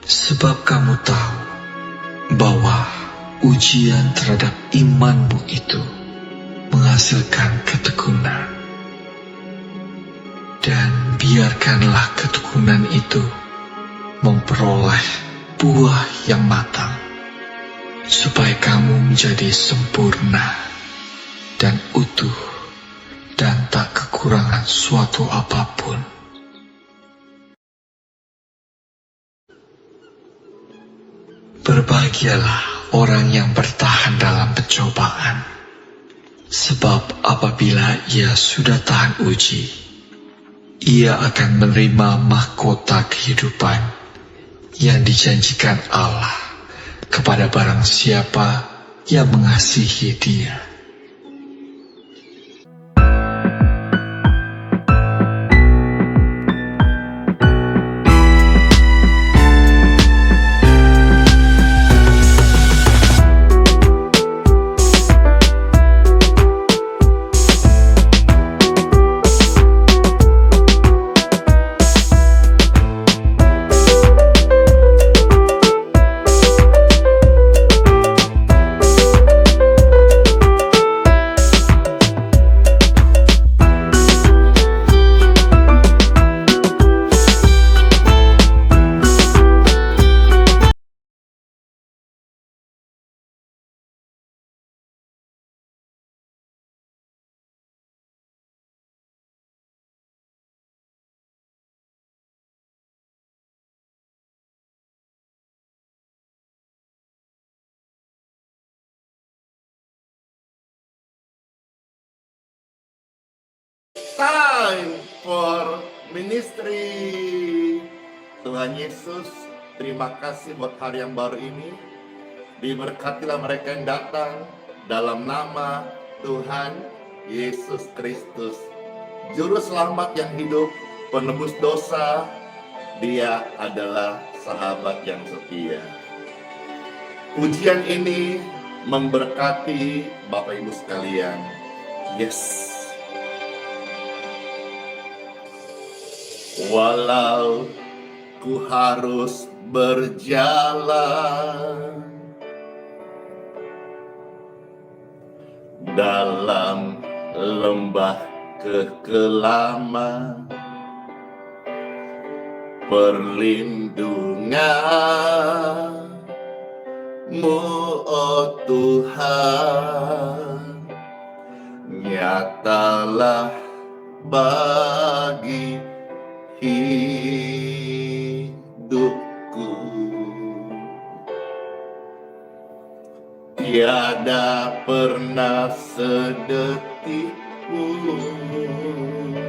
Sebab kamu tahu bahwa ujian terhadap imanmu itu menghasilkan ketekunan. Dan biarkanlah ketekunan itu memperoleh buah yang matang, supaya kamu menjadi sempurna dan utuh dan tak kekurangan suatu apapun. Berbahagialah orang yang bertahan dalam pencobaan, sebab apabila ia sudah tahan uji, ia akan menerima mahkota kehidupan yang dijanjikan Allah kepada barang siapa yang mengasihi Dia. Time for ministry. Tuhan Yesus, terima kasih buat hari yang baru ini. Diberkatilah mereka yang datang dalam nama Tuhan Yesus Kristus, Juru Selamat yang hidup, penebus dosa. Dia adalah sahabat yang setia. Ujian ini memberkati Bapak Ibu sekalian. Yes. Walau ku harus berjalan dalam lembah kekelaman, perlindungan-Mu, oh Tuhan, nyatalah bagi hidupku. Tiada pernah sedetik pun,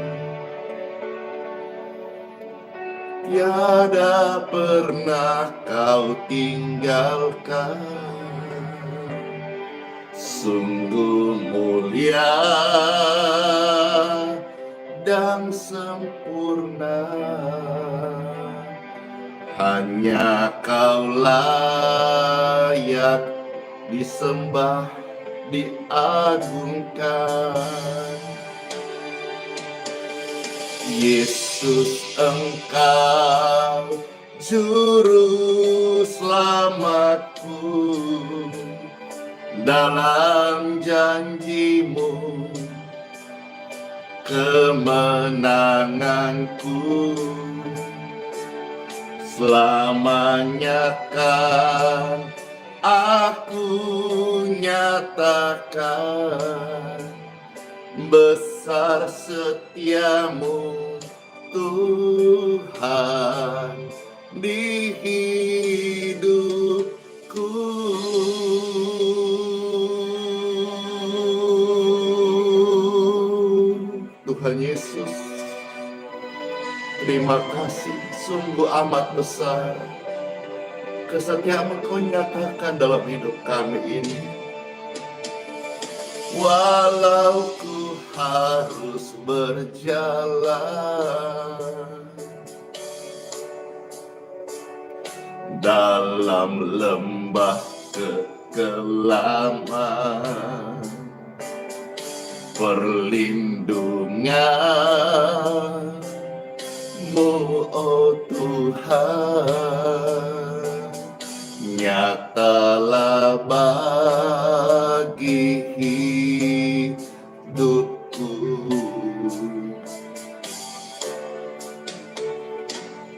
tiada pernah Kau tinggalkan. Sungguh mulia dan sempurna, hanya Kau layak disembah, diagungkan. Yesus, Engkau Juru Selamatku, dalam janji-Mu kemenanganku. Selamanya kan aku nyatakan besar setia-Mu Tuhan di hidupku. Tuhan Yesus, terima kasih, sungguh amat besar kesetiaan Kau nyatakan dalam hidup kami ini. Walau ku harus berjalan dalam lembah kelaman, perlindungan-Mu, oh Tuhan, nyatalah bagi hidupku.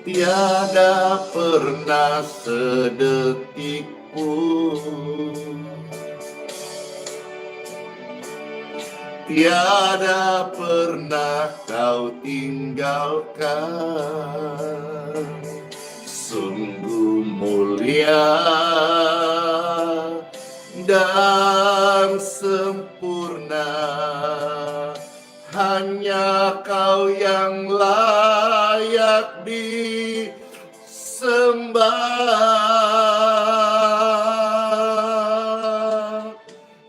Tiada pernah sedetik pun, tiada pernah Kau tinggalkan. Sungguh mulia dan sempurna, hanya Kau yang layak disembah.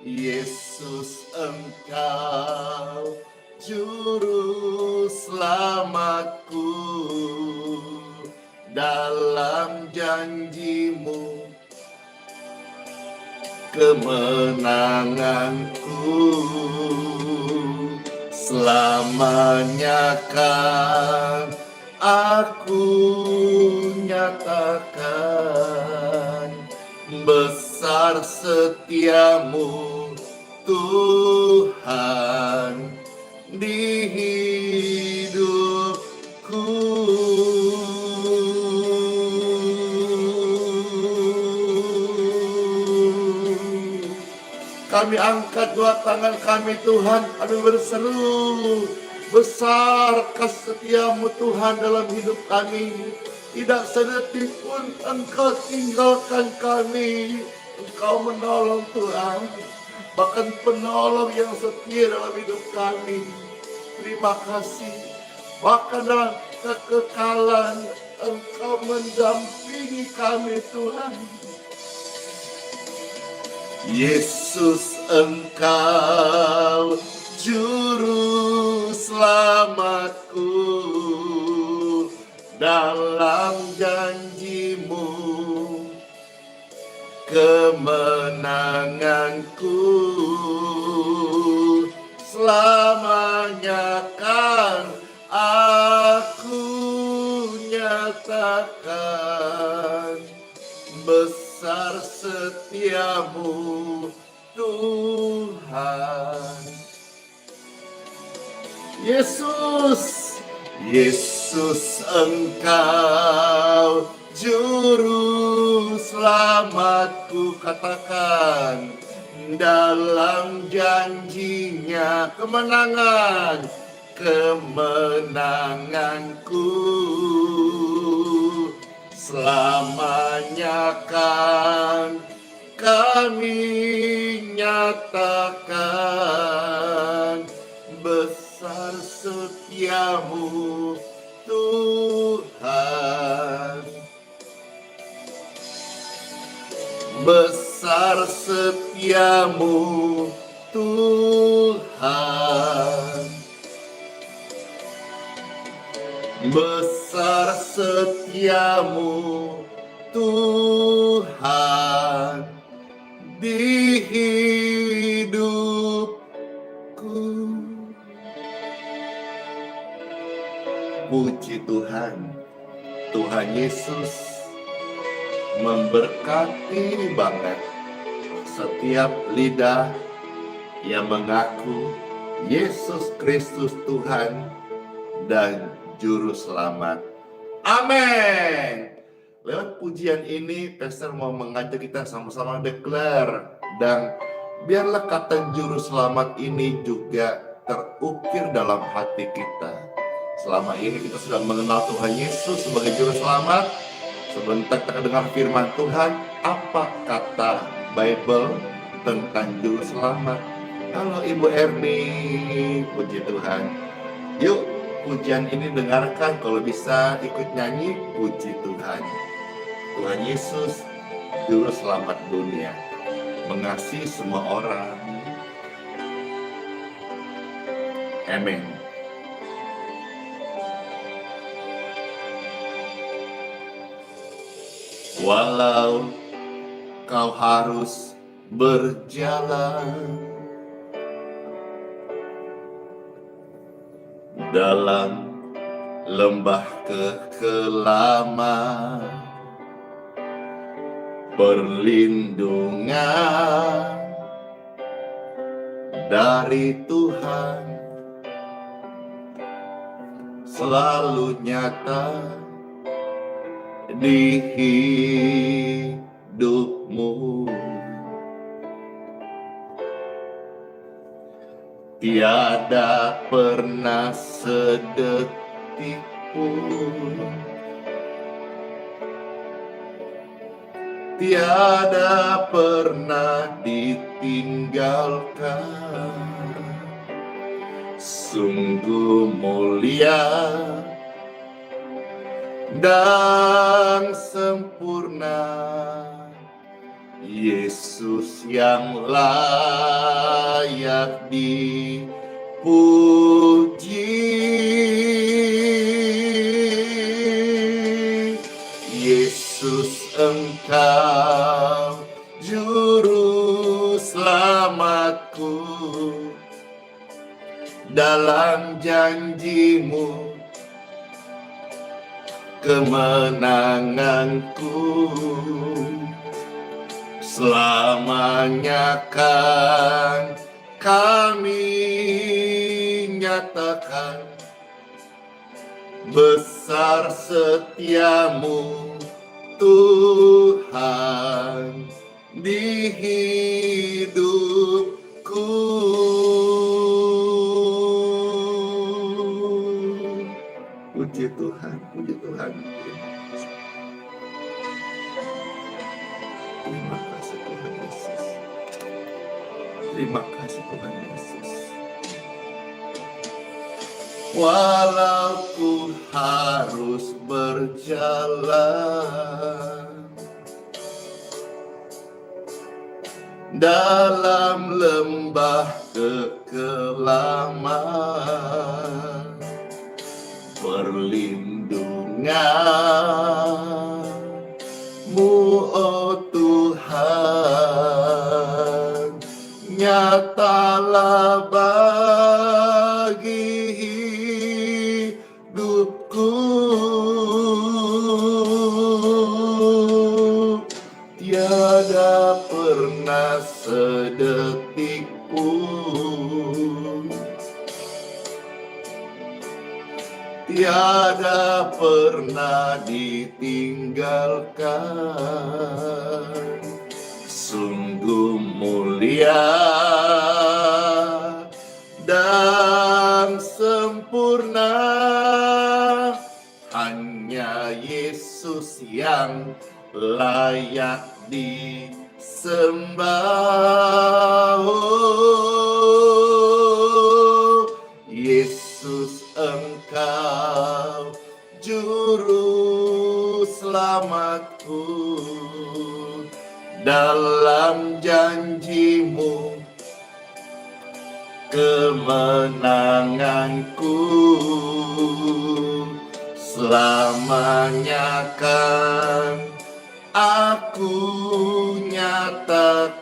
Yesus, Engkau juru selamatku, dalam janji-Mu kemenanganku. Selamanya kan aku nyatakan besar setia-Mu, Tuhan, di hidupku. Kami angkat dua tangan kami, Tuhan, kami berseru, besar kesetiaan-Mu Tuhan dalam hidup kami. Tidak sedetik pun Engkau tinggalkan kami. Engkau menolong, Tuhan, bahkan penolong yang setia dalam hidup kami. Terima kasih. Bahkan dalam kekekalan Engkau mendampingi kami, Tuhan. Yesus, Engkau juru selamatku, dalam janji-Mu kemenanganku. Selamanya kan aku nyatakan besar setia-Mu, Tuhan. Yesus, Yesus, Engkau juru selamatku, katakan, dalam janji-Nya kemenangan, kemenanganku. Selamanya kan kami nyatakan besar setia-Mu, Tuhan. Besar setia-Mu, Tuhan. Besar setia-Mu, Tuhan, di hidupku. Puji Tuhan, Tuhan Yesus memberkati banget setiap lidah yang mengaku Yesus Kristus Tuhan dan Juru Selamat. Amin. Lewat pujian ini, Pastor mau mengajak kita sama-sama declare, dan biarlah kata Juru Selamat ini juga terukir dalam hati kita. Selama ini kita sudah mengenal Tuhan Yesus sebagai Juru Selamat. Sebentar kita dengar firman Tuhan, apa kata Bible tentang Juru Selamat. Halo Ibu Erni, puji Tuhan. Yuk, pujian ini dengarkan, kalau bisa ikut nyanyi, puji Tuhan. Tuhan Yesus, Juru Selamat dunia, mengasihi semua orang. Amin. Walau kau harus berjalan dalam lembah kekelaman, perlindungan dari Tuhan selalu nyata di hidupmu. Tiada pernah sedetik pun, tiada pernah ditinggalkan. Sungguh mulia dan sempurna Yesus yang layak dipuji. Yesus, Engkau juru selamatku, dalam janjimu kemenanganku. Selamanya kan kami nyatakan besar setiamu Tuhan di hidupku. Puji Tuhan, puji Tuhan. Terima kasih Tuhan Yesus. Terima kasih Tuhan Yesus. Walau ku harus berjalan dalam lembah kekelaman, perlindungan-Mu, oh Tuhan, nyatalah bagi hidupku. Tiada pernah sedetik pun, tiada pernah ditinggalkan. Sungguh mulia dan sempurna hanya Yesus yang layak disembah. Oh, Yesus, Engkau juru selamatku, dalam janjimu kemenanganku. Selamanya kan aku nyatakan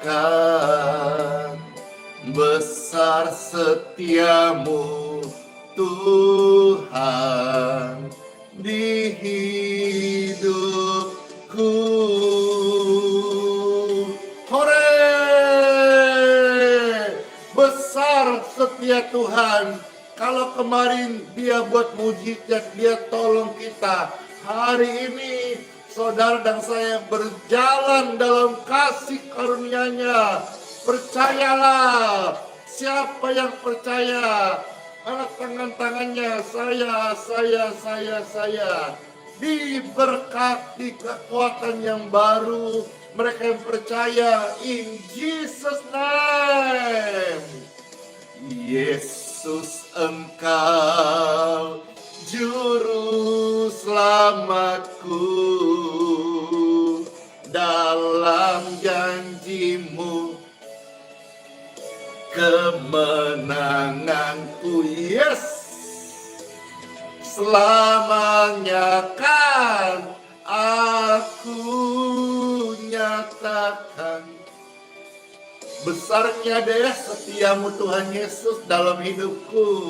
besar setiamu Tuhan di hidupku. Hore! Besar setia Tuhan. Kalau kemarin Dia buat mujizat, Dia tolong kita. Hari ini saudara dan saya berjalan dalam kasih karunia-Nya. Percayalah, siapa yang percaya, angkat tangan-tangannya, saya. Diberkati kekuatan yang baru, mereka yang percaya, in Jesus name. Yesus, Engkau juru selamatku, dalam janjimu kemenanganku. Yes, selamanya kan aku nyatakan Besarnya deh setiamu Tuhan Yesus dalam hidupku,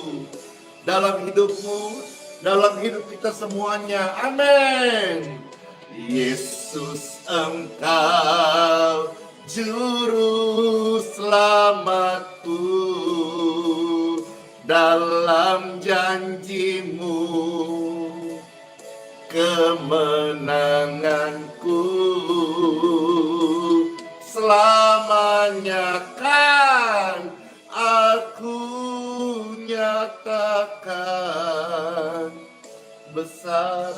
dalam hidupmu, dalam hidup kita semuanya. Amin. Yesus, Engkau juru selamatku, dalam janjimu kemenanganku selamanya kan aku nyatakan. Besar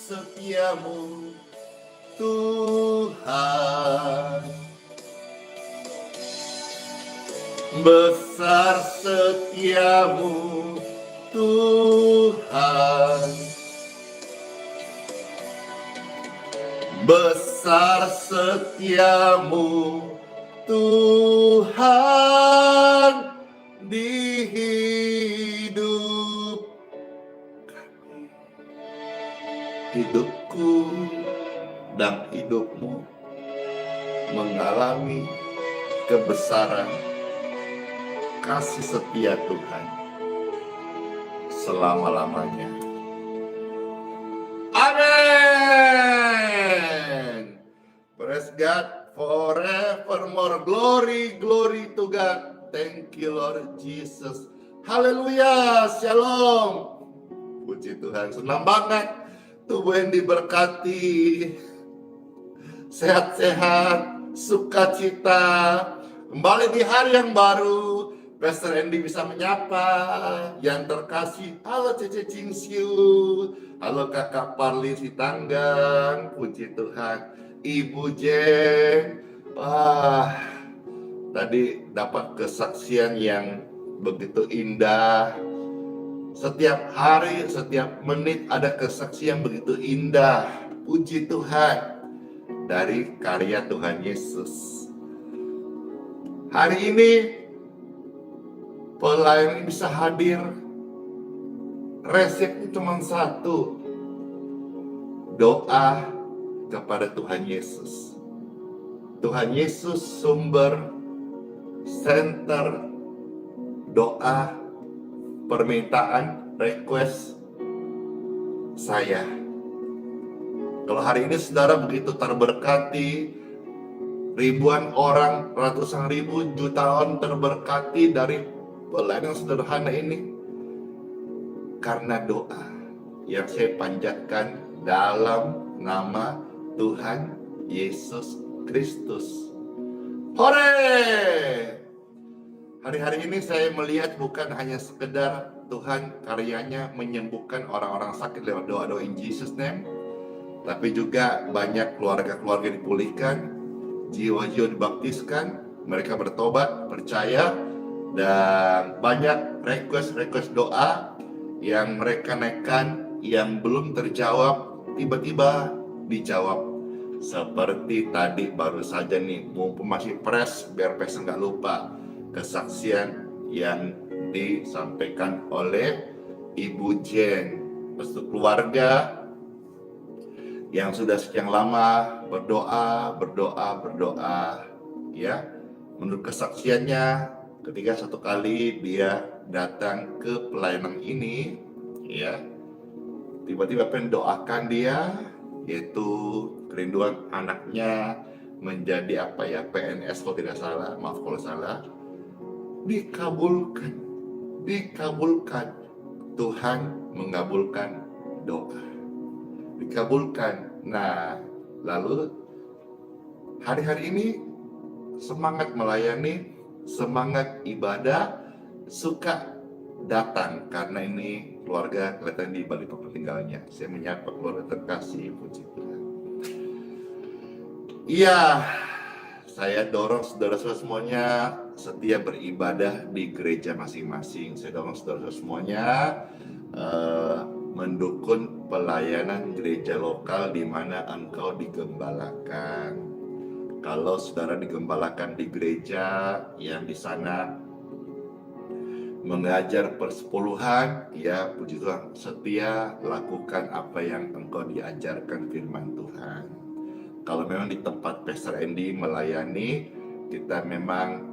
setiamu Tuhan, besar setiamu Tuhan, besar setiamu Tuhan di hidup kami. Hidupku dan hidupmu mengalami kebesaran kasih setia Tuhan selama-lamanya. Amen. Praise God forevermore. Glory, glory to God. Thank you Lord Jesus. Haleluya. Shalom. Puji Tuhan. Senang banget tubuh yang diberkati, sehat-sehat, sukacita, kembali di hari yang baru. Pastor Andy bisa menyapa yang terkasih. Halo Cece Cingsiu, halo Kakak Parli Sitanggang, puji Tuhan. Ibu Jen, wah, tadi dapat kesaksian yang begitu indah. Setiap hari, setiap menit ada kesaksian begitu indah. Puji Tuhan, dari karya Tuhan Yesus. Hari ini pelayan ini bisa hadir. Resepnya cuma satu, doa kepada Tuhan Yesus. Tuhan Yesus sumber, center, doa, permintaan, request saya. Kalau hari ini saudara begitu terberkati, ribuan orang, ratusan ribu, jutaan terberkati dari pelayanan sederhana ini, karena doa yang saya panjatkan dalam nama Tuhan Yesus Kristus. Hore! Hari-hari ini saya melihat bukan hanya sekedar Tuhan karyanya menyembuhkan orang-orang sakit lewat doa-doa in Jesus name, tapi juga banyak keluarga-keluarga dipulihkan, jiwa-jiwa dibaptiskan, mereka bertobat, percaya, dan banyak request doa yang mereka naikkan yang belum terjawab, tiba-tiba dijawab. Seperti tadi baru saja nih, mumpung masih fresh, biar pes nggak lupa kesaksian yang disampaikan oleh Ibu Jen, restu keluarga yang sudah sekian lama berdoa, ya. Menurut kesaksiannya, ketika satu kali dia datang ke pelayanan ini, ya, tiba-tiba pengen doakan dia, yaitu kerinduan anaknya menjadi PNS kalau tidak salah, maaf kalau salah, dikabulkan. Tuhan mengabulkan doa, dikabulkan. Nah, lalu hari-hari ini semangat melayani, semangat ibadah, suka datang karena ini keluarga kelihatan di balik tempat tinggalnya. Saya menyapa keluarga terkasih, puji Tuhan. Iya, saya dorong saudara-saudara semuanya setia beribadah di gereja masing-masing. Saya dorong saudara-saudara semuanya mendukung pelayanan gereja lokal di mana engkau digembalakan. Kalau saudara digembalakan di gereja yang di sana mengajar persepuluhan, ya puji Tuhan, setia lakukan apa yang engkau diajarkan firman Tuhan. Kalau memang di tempat Pastor Andy melayani, kita memang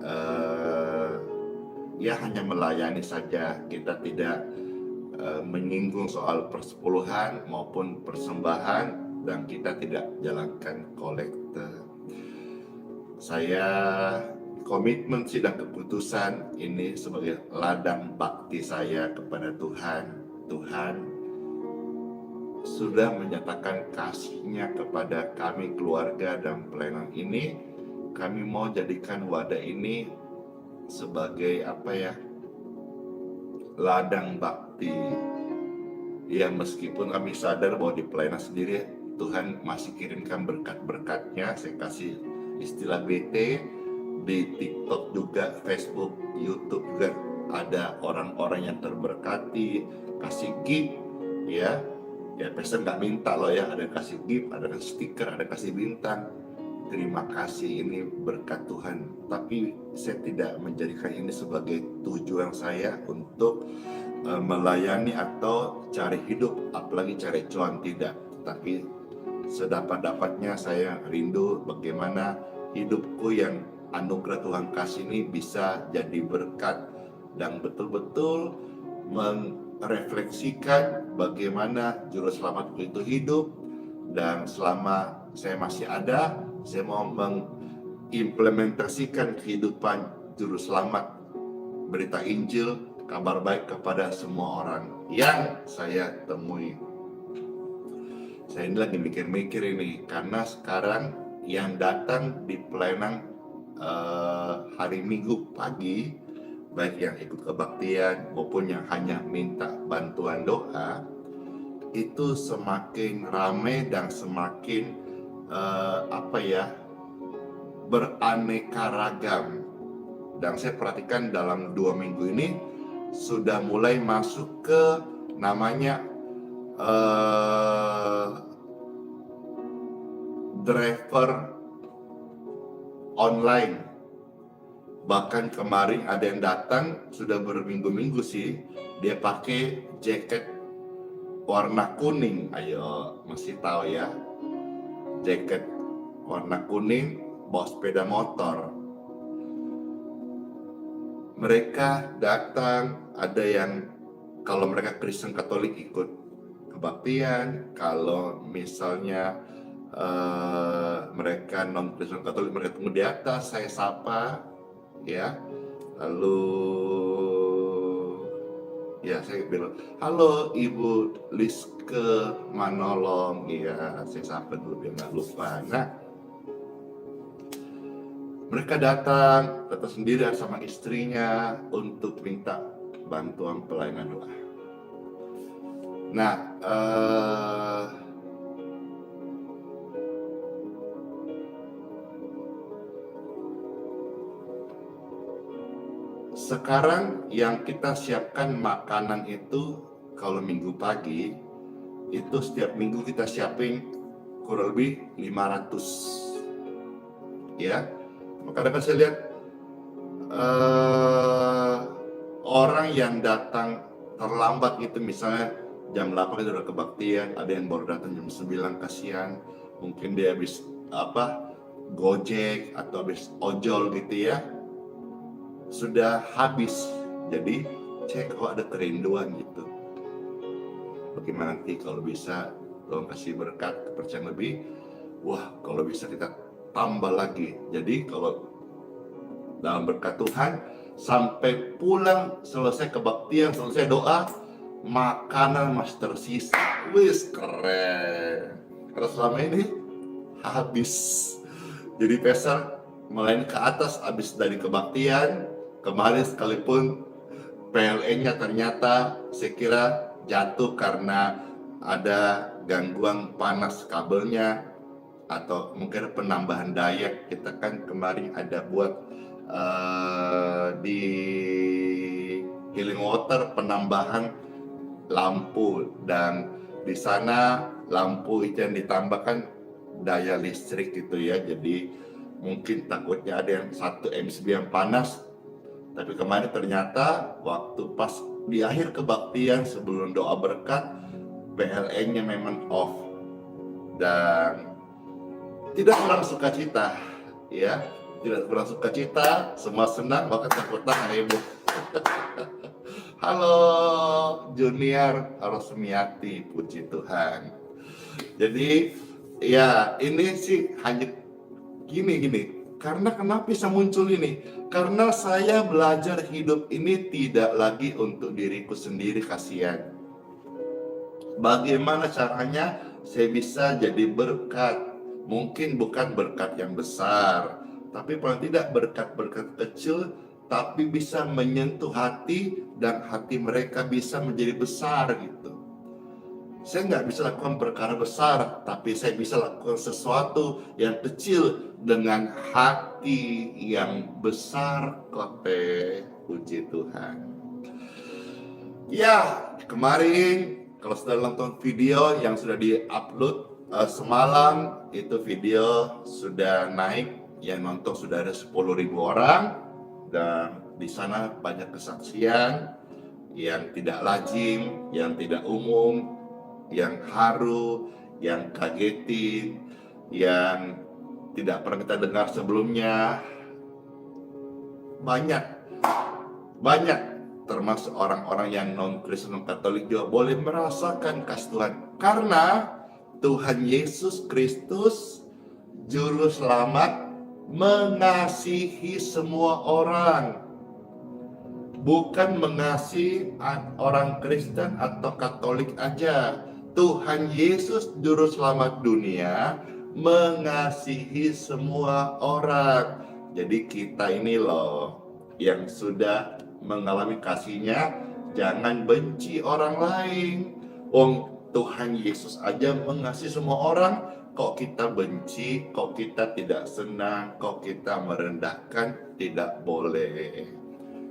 ya hanya melayani saja, kita tidak menyinggung soal persepuluhan maupun persembahan, dan kita tidak jalankan kolekte. Saya komitmen sidang keputusan ini sebagai ladang bakti saya kepada Tuhan. Tuhan sudah menyatakan kasih-Nya kepada kami keluarga dan pelayanan ini. Kami mau jadikan wadah ini sebagai ladang bakti. Ya, meskipun kami sadar bahwa di pelayanan sendiri Tuhan masih kirimkan berkat-berkat-Nya. Saya kasih istilah BT, di TikTok juga, Facebook, YouTube juga ada orang-orang yang terberkati, kasih gift, ya pastor nggak minta loh ya, ada kasih gift, ada kasih stiker, ada kasih bintang. Terima kasih, ini berkat Tuhan. Tapi saya tidak menjadikan ini sebagai tujuan saya untuk melayani atau cari hidup, apalagi cari cuan, tidak. Tapi sedapat-dapatnya saya rindu bagaimana hidupku yang anugerah Tuhan kasih ini bisa jadi berkat dan betul-betul merefleksikan bagaimana juru selamatku itu hidup. Dan selama saya masih ada, saya mau mengimplementasikan kehidupan juru selamat, berita Injil, kabar baik kepada semua orang yang saya temui. Saya ini lagi mikir-mikir ini, karena sekarang yang datang di pelayanan hari Minggu pagi, baik yang ikut kebaktian maupun yang hanya minta bantuan doa, itu semakin ramai dan semakin beraneka ragam. Dan saya perhatikan dalam 2 minggu ini sudah mulai masuk ke namanya driver online. Bahkan kemarin ada yang datang sudah berminggu-minggu sih, dia pakai jaket warna kuning. Ayo, masih tahu ya, jaket warna kuning, bawa sepeda motor. Mereka datang, ada yang kalau mereka Kristen Katolik ikut kebaktian, kalau misalnya mereka non Kristen Katolik, mereka tunggu di atas, saya sapa, ya. Lalu ya saya bilang, halo Ibu Liske Manolong, ya saya sapa dulu biar nggak lupa. Nah, mereka datang sendiri sama istrinya untuk minta bantuan pelayanan doa. Nah, sekarang yang kita siapkan makanan itu, kalau minggu pagi, itu setiap minggu kita siapin kurang lebih 500. Ya, kadang-kadang saya lihat orang yang datang terlambat gitu, misalnya jam 8 itu udah kebaktian, ada yang baru datang jam 9, kasihan. Mungkin dia habis Gojek atau habis ojol gitu ya, sudah habis. Jadi cek kok ada kerinduan gitu. Bagaimana nanti kalau bisa tolong kasih berkat, kepercayaan lebih. Wah, kalau bisa kita tambah lagi. Jadi kalau dalam berkat Tuhan, sampai pulang, selesai kebaktian, selesai doa, makanan masih tersisa. Wis, keren. Karena selama ini habis. Jadi pastor melayani ke atas habis dari kebaktian. Kemarin sekalipun PLN-nya ternyata saya kira jatuh karena ada gangguan panas kabelnya, atau mungkin penambahan daya. Kita kan kemarin ada buat di Healing Water penambahan lampu, dan di sana lampu itu yang ditambahkan daya listrik gitu ya. Jadi mungkin takutnya ada yang 1 MCB yang panas. Tapi kemarin ternyata waktu pas di akhir kebaktian sebelum doa berkat, PLN-nya memang off. Dan tidak kurang sukacita ya, tidak kurang sukacita, semua senang, bahkan tepuk tangan heboh. Halo Junior Rosmiati, puji Tuhan. Jadi ya ini sih hanya gini. Karena kenapa bisa muncul ini? Karena saya belajar hidup ini tidak lagi untuk diriku sendiri, kasihan. Bagaimana caranya saya bisa jadi berkat? Mungkin bukan berkat yang besar, tapi paling tidak berkat-berkat kecil, tapi bisa menyentuh hati dan hati mereka bisa menjadi besar gitu. Saya nggak bisa lakukan perkara besar, tapi saya bisa lakukan sesuatu yang kecil dengan hati yang besar. Kote, puji Tuhan. Ya, kemarin kalau sudah nonton video yang sudah di-upload semalam, itu video sudah naik, yang nonton sudah ada 10.000 orang, dan di sana banyak kesaksian yang tidak lazim, yang tidak umum, yang haru, yang kagetin, yang tidak pernah kita dengar sebelumnya. Banyak termasuk orang-orang yang non-Kristen, non-Katolik juga boleh merasakan kasih Tuhan. Karena Tuhan Yesus Kristus, Juru Selamat, mengasihi semua orang. Bukan mengasihi orang Kristen atau Katolik aja. Tuhan Yesus, Juru Selamat dunia, mengasihi semua orang. Jadi kita ini loh, yang sudah mengalami kasihnya, jangan benci orang lain. Tuhan Yesus aja mengasihi semua orang, kok kita benci, kok kita tidak senang, kok kita merendahkan, tidak boleh.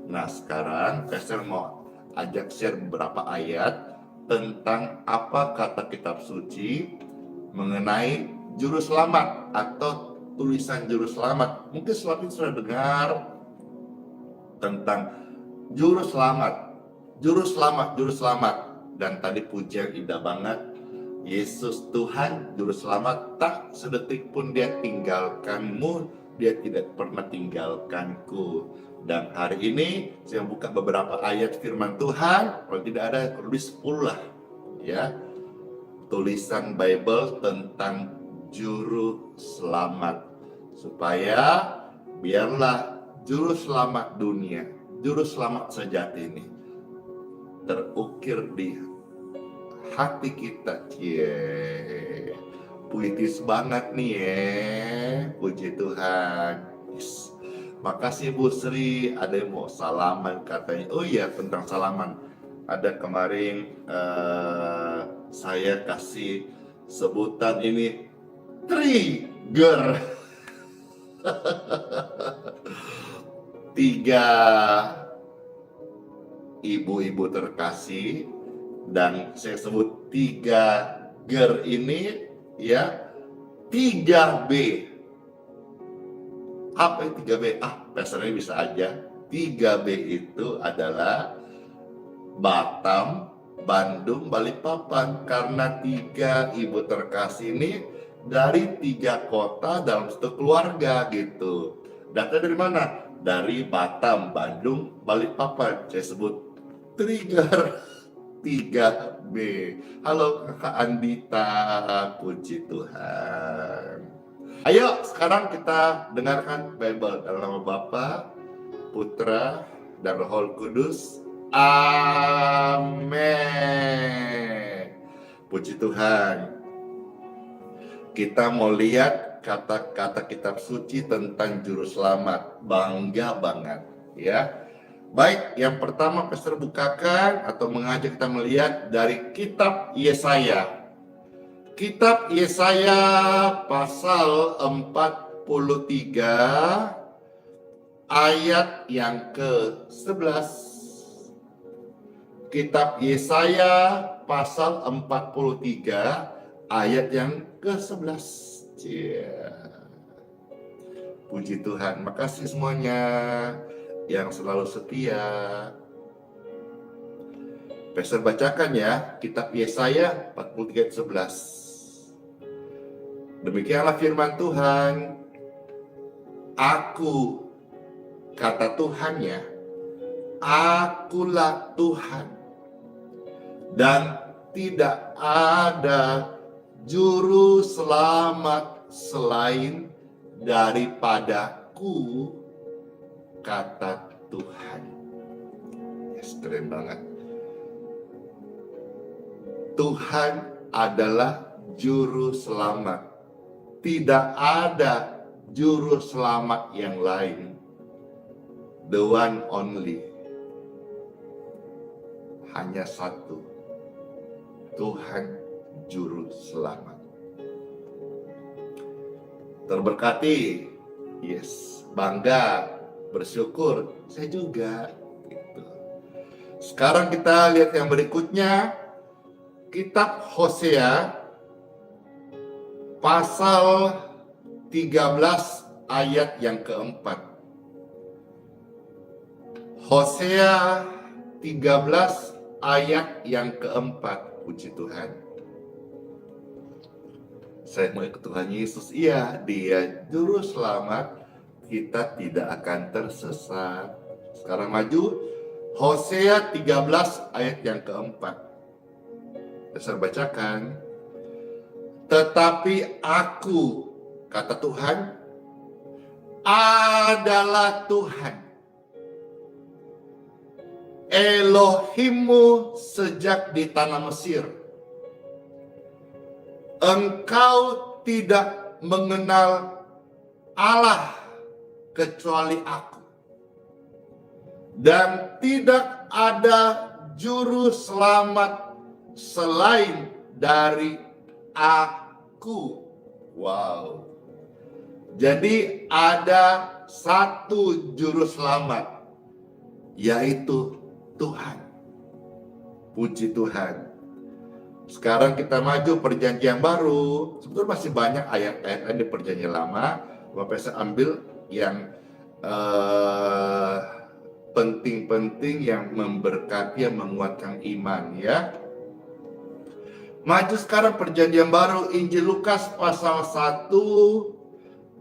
Nah sekarang Pastor mau ajak share beberapa ayat tentang apa kata kitab suci mengenai Juru Selamat atau tulisan Juru Selamat. Mungkin selama ini sudah dengar tentang Juru Selamat, Juru Selamat, Juru Selamat. Dan tadi pujian indah banget, Yesus Tuhan Juru Selamat, tak sedetik pun dia tinggalkanmu, dia tidak pernah tinggalkanku. Dan hari ini saya buka beberapa ayat firman Tuhan, kalau tidak ada kurang lebih 10 lah ya, tulisan Bible tentang Juru Selamat, supaya biarlah Juru Selamat dunia, Juru Selamat sejati ini terukir di hati kita. Puitis banget nih ya, puji Tuhan. Yes. Makasih Bu Sri, ada yang mau salaman katanya. Oh iya, tentang salaman, ada kemarin saya kasih sebutan ini trigger. 3 ibu-ibu terkasih, dan saya sebut 3 ger ini ya, 3B. Apa yang 3B? Dasarnya bisa aja. 3B itu adalah Batam, Bandung, Balikpapan. Karena 3 ibu terkasih ini dari 3 kota dalam satu keluarga gitu. Data dari mana? Dari Batam, Bandung, Balikpapan. Saya sebut trigger 3B. Halo Kakak Andita, puji Tuhan. Ayo sekarang kita dengarkan Bible dalam nama Bapa, Putra, dan Roh Kudus. Amin. Puji Tuhan. Kita mau lihat kata-kata kitab suci tentang Juru Selamat. Bangga banget ya. Baik, yang pertama Pastor bukakan atau mengajak kita melihat dari kitab Yesaya. Kitab Yesaya pasal 43 ayat yang ke-11. Kitab Yesaya pasal 43 ayat yang ke-11. Puji Tuhan, makasih semuanya yang selalu setia. Pastor bacakan ya, kitab Yesaya 43 ayat 11. Demikianlah firman Tuhan. Aku, kata Tuhan ya, akulah Tuhan dan tidak ada juru selamat selain daripadaku, kata Tuhan. Yes, keren banget. Tuhan adalah juru selamat. Tidak ada juru selamat yang lain. The one only. Hanya satu. Tuhan juru selamat. Terberkati. Yes, bangga, bersyukur. Saya juga. Gitu. Sekarang kita lihat yang berikutnya. Kitab Hosea pasal 13 ayat yang keempat. Hosea 13 ayat yang keempat. Puji Tuhan. Saya mau ikut Tuhan Yesus. Iya, Dia juru selamat. Kita tidak akan tersesat. Sekarang maju. Hosea 13 ayat yang keempat. Saya bacakan. Tetapi aku, kata Tuhan, adalah Tuhan, Elohimmu sejak di tanah Mesir. Engkau tidak mengenal Allah kecuali aku. Dan tidak ada juru selamat selain dari aku. Wow. Jadi ada satu juru selamat, yaitu Tuhan. Puji Tuhan. Sekarang kita maju perjanjian baru. Sebetulnya masih banyak ayat-ayat di perjanjian lama. Bapak saya ambil yang penting-penting yang memberkati, yang menguatkan iman ya. Maju sekarang perjanjian baru, Injil Lukas pasal 1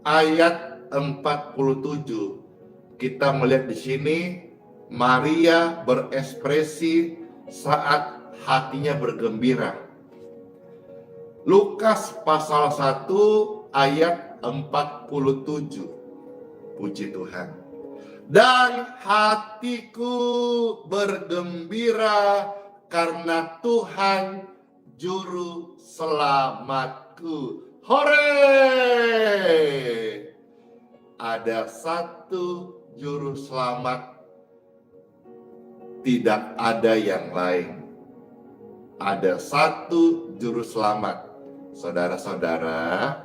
ayat 47. Kita melihat di sini Maria berekspresi saat hatinya bergembira. Lukas pasal 1 ayat 47. Puji Tuhan. Dan hatiku bergembira karena Tuhan juru selamatku. Hore! Ada satu juru selamat, tidak ada yang lain. Ada satu juru selamat. Saudara-saudara,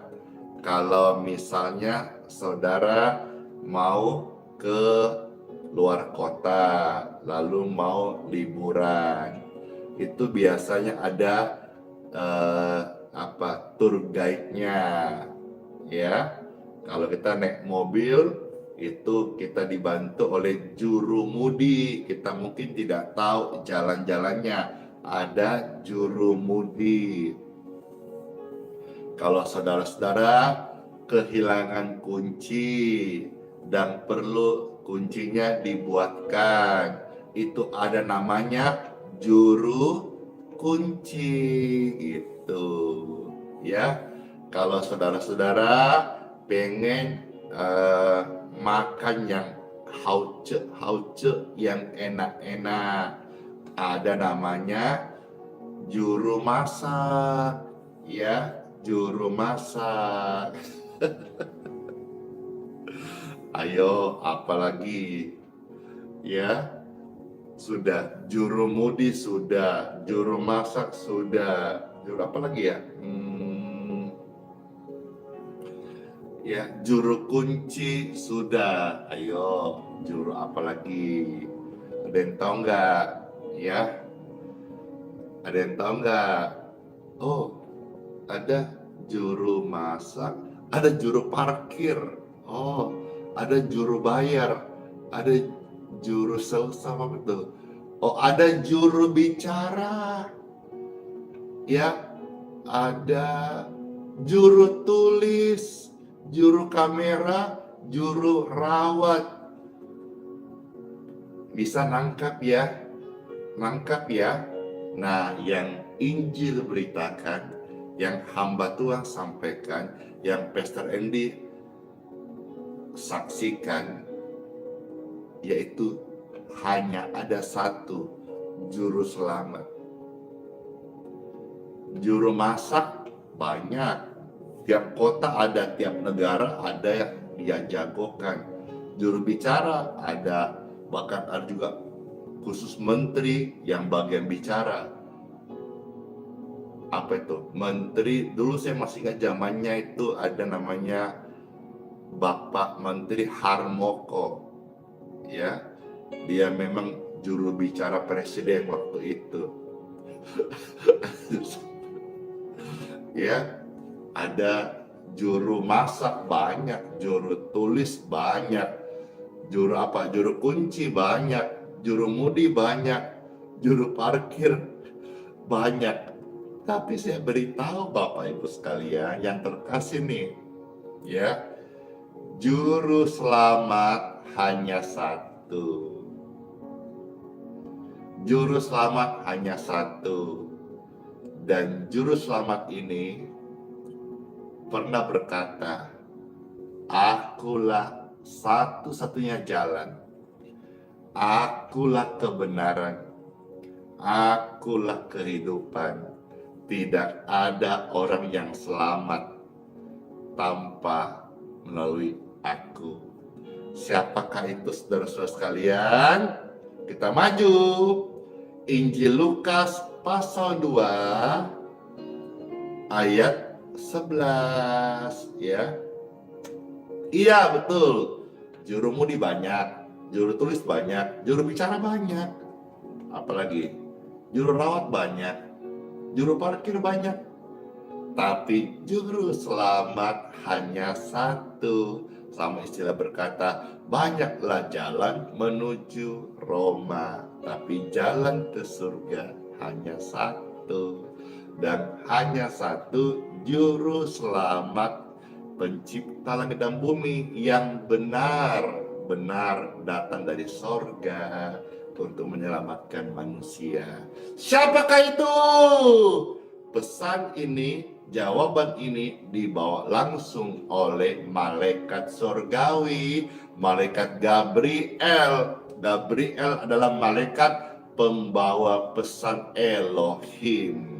kalau misalnya saudara mau ke luar kota, lalu mau liburan, itu biasanya ada tour guide-nya ya. Kalau kita naik mobil itu kita dibantu oleh jurumudi. Kita mungkin tidak tahu jalan-jalannya, ada jurumudi. Kalau saudara-saudara kehilangan kunci dan perlu kuncinya dibuatkan, itu ada namanya juru kunci gitu ya. Kalau saudara-saudara pengen makan yang hauce yang enak-enak, ada namanya juru masak ya, juru masak. Ayo, apalagi ya. Sudah, jurumudi sudah, juru masak sudah, juru apa lagi ya? Ya, juru kunci sudah. Ayo, juru apa lagi? Ada yang tahu nggak? Ya, ada yang tahu nggak? Oh, ada juru masak, ada juru parkir. Oh, ada juru bayar, ada juru sales apa betul? Oh, ada juru bicara. Ya, ada juru tulis, juru kamera, juru rawat. Bisa nangkap ya? Nangkap ya? Nah, yang Injil beritakan, yang hamba Tuhan sampaikan, yang Pastor Andy saksikan, yaitu hanya ada satu juru selamat. Juru masak banyak, tiap kota ada, tiap negara ada yang dia jagokan. Juru bicara ada, bahkan ada juga khusus menteri yang bagian bicara. Apa itu? Menteri, dulu saya masih ingat zamannya itu ada namanya Bapak Menteri Harmoko. Ya, dia memang juru bicara presiden waktu itu. Ya, ada juru masak banyak, juru tulis banyak, juru kunci banyak, juru mudi banyak, juru parkir banyak. Tapi saya beritahu Bapak Ibu sekalian yang terkasih nih, ya, juru selamat hanya satu. Juru selamat hanya satu. Dan juru selamat ini pernah berkata, "Akulah satu-satunya jalan, akulah kebenaran, akulah kehidupan. Tidak ada orang yang selamat tanpa melalui aku." Siapakah itu, saudara-saudara sekalian? Kita maju. Injil Lukas pasal 2 ayat 11 ya. Iya, betul. Juru mudi banyak, juru tulis banyak, juru bicara banyak. Apalagi juru rawat banyak, juru parkir banyak. Tapi juru selamat hanya satu. Sama istilah berkata, banyaklah jalan menuju Roma, tapi jalan ke surga hanya satu. Dan hanya satu juru selamat, pencipta langit dan bumi yang benar-benar datang dari sorga untuk menyelamatkan manusia. Siapakah itu? Pesan ini, jawaban ini dibawa langsung oleh malaikat sorgawi, malaikat Gabriel. Gabriel adalah malaikat pembawa pesan Elohim.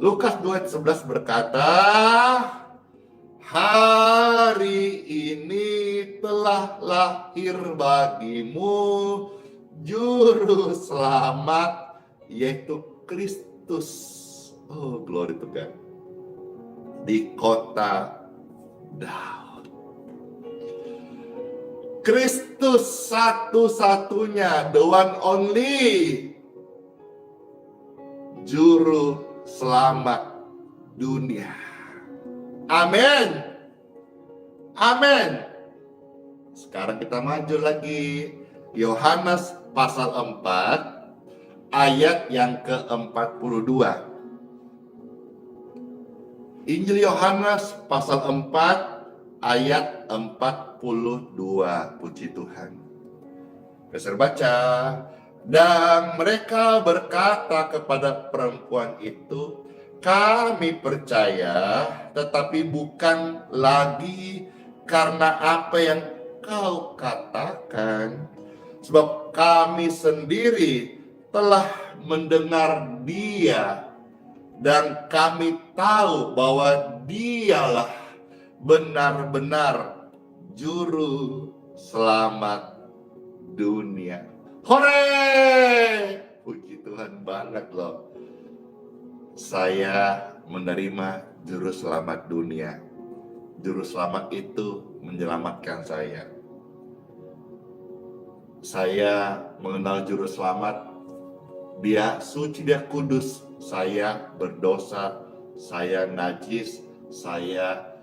Lukas 2:11 berkata, "Hari ini telah lahir bagimu juru selamat, yaitu Kristus." Oh, glory to God. Di kota Daud. Kristus satu-satunya, the one only juru selamat dunia. Amin. Amin. Sekarang kita maju lagi. Yohanes pasal 4 ayat yang ke-42. Injil Yohanes pasal 4 ayat 42. Puji Tuhan. Saya baca. Dan mereka berkata kepada perempuan itu, "Kami percaya, tetapi bukan lagi karena apa yang kau katakan. Sebab kami sendiri telah mendengar Dia, dan kami tahu bahwa Dialah benar-benar juru selamat dunia." Hore! Puji Tuhan banget loh. Saya menerima juru selamat dunia. Juru selamat itu menyelamatkan saya. Saya mengenal juru selamat. Dia suci, dia kudus. Saya berdosa, saya najis, saya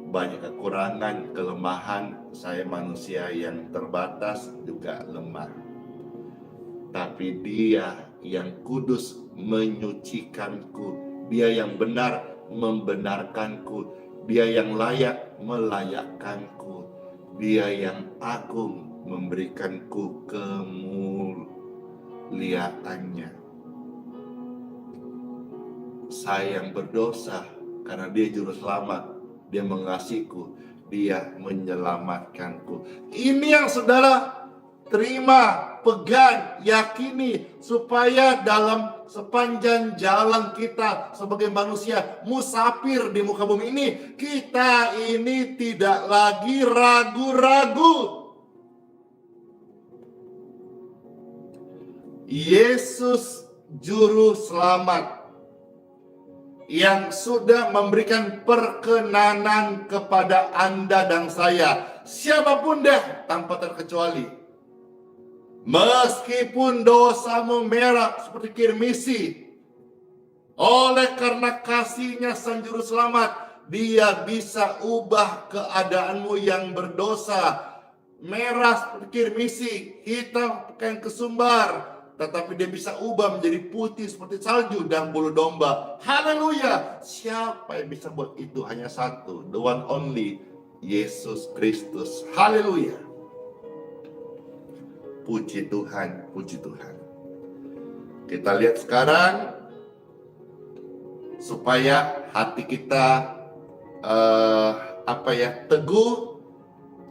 banyak kekurangan, kelemahan. Saya manusia yang terbatas, juga lemah. Tapi Dia yang kudus menyucikanku. Dia yang benar membenarkanku. Dia yang layak melayakkanku. Dia yang agung memberikanku kemuliaannya. Saya yang berdosa karena dia juru selamat. Dia mengasihiku. Dia menyelamatkanku. Ini yang saudara terima, pegang, yakini, supaya dalam sepanjang jalan kita sebagai manusia musafir di muka bumi ini, kita ini tidak lagi ragu-ragu. Yesus juru selamat yang sudah memberikan perkenanan kepada Anda dan saya, siapapun deh tanpa terkecuali. Meskipun dosamu merah seperti kirmisi, oleh karena kasihnya Sang Juru Selamat, Dia bisa ubah keadaanmu yang berdosa. Merah seperti kirmisi, hitam kayak kesumbar, tetapi dia bisa ubah menjadi putih seperti salju dan bulu domba. Haleluya. Siapa yang bisa buat itu? Hanya satu, the one only, Yesus Kristus. Haleluya. Puji Tuhan, puji Tuhan. Kita lihat sekarang, supaya hati kita teguh.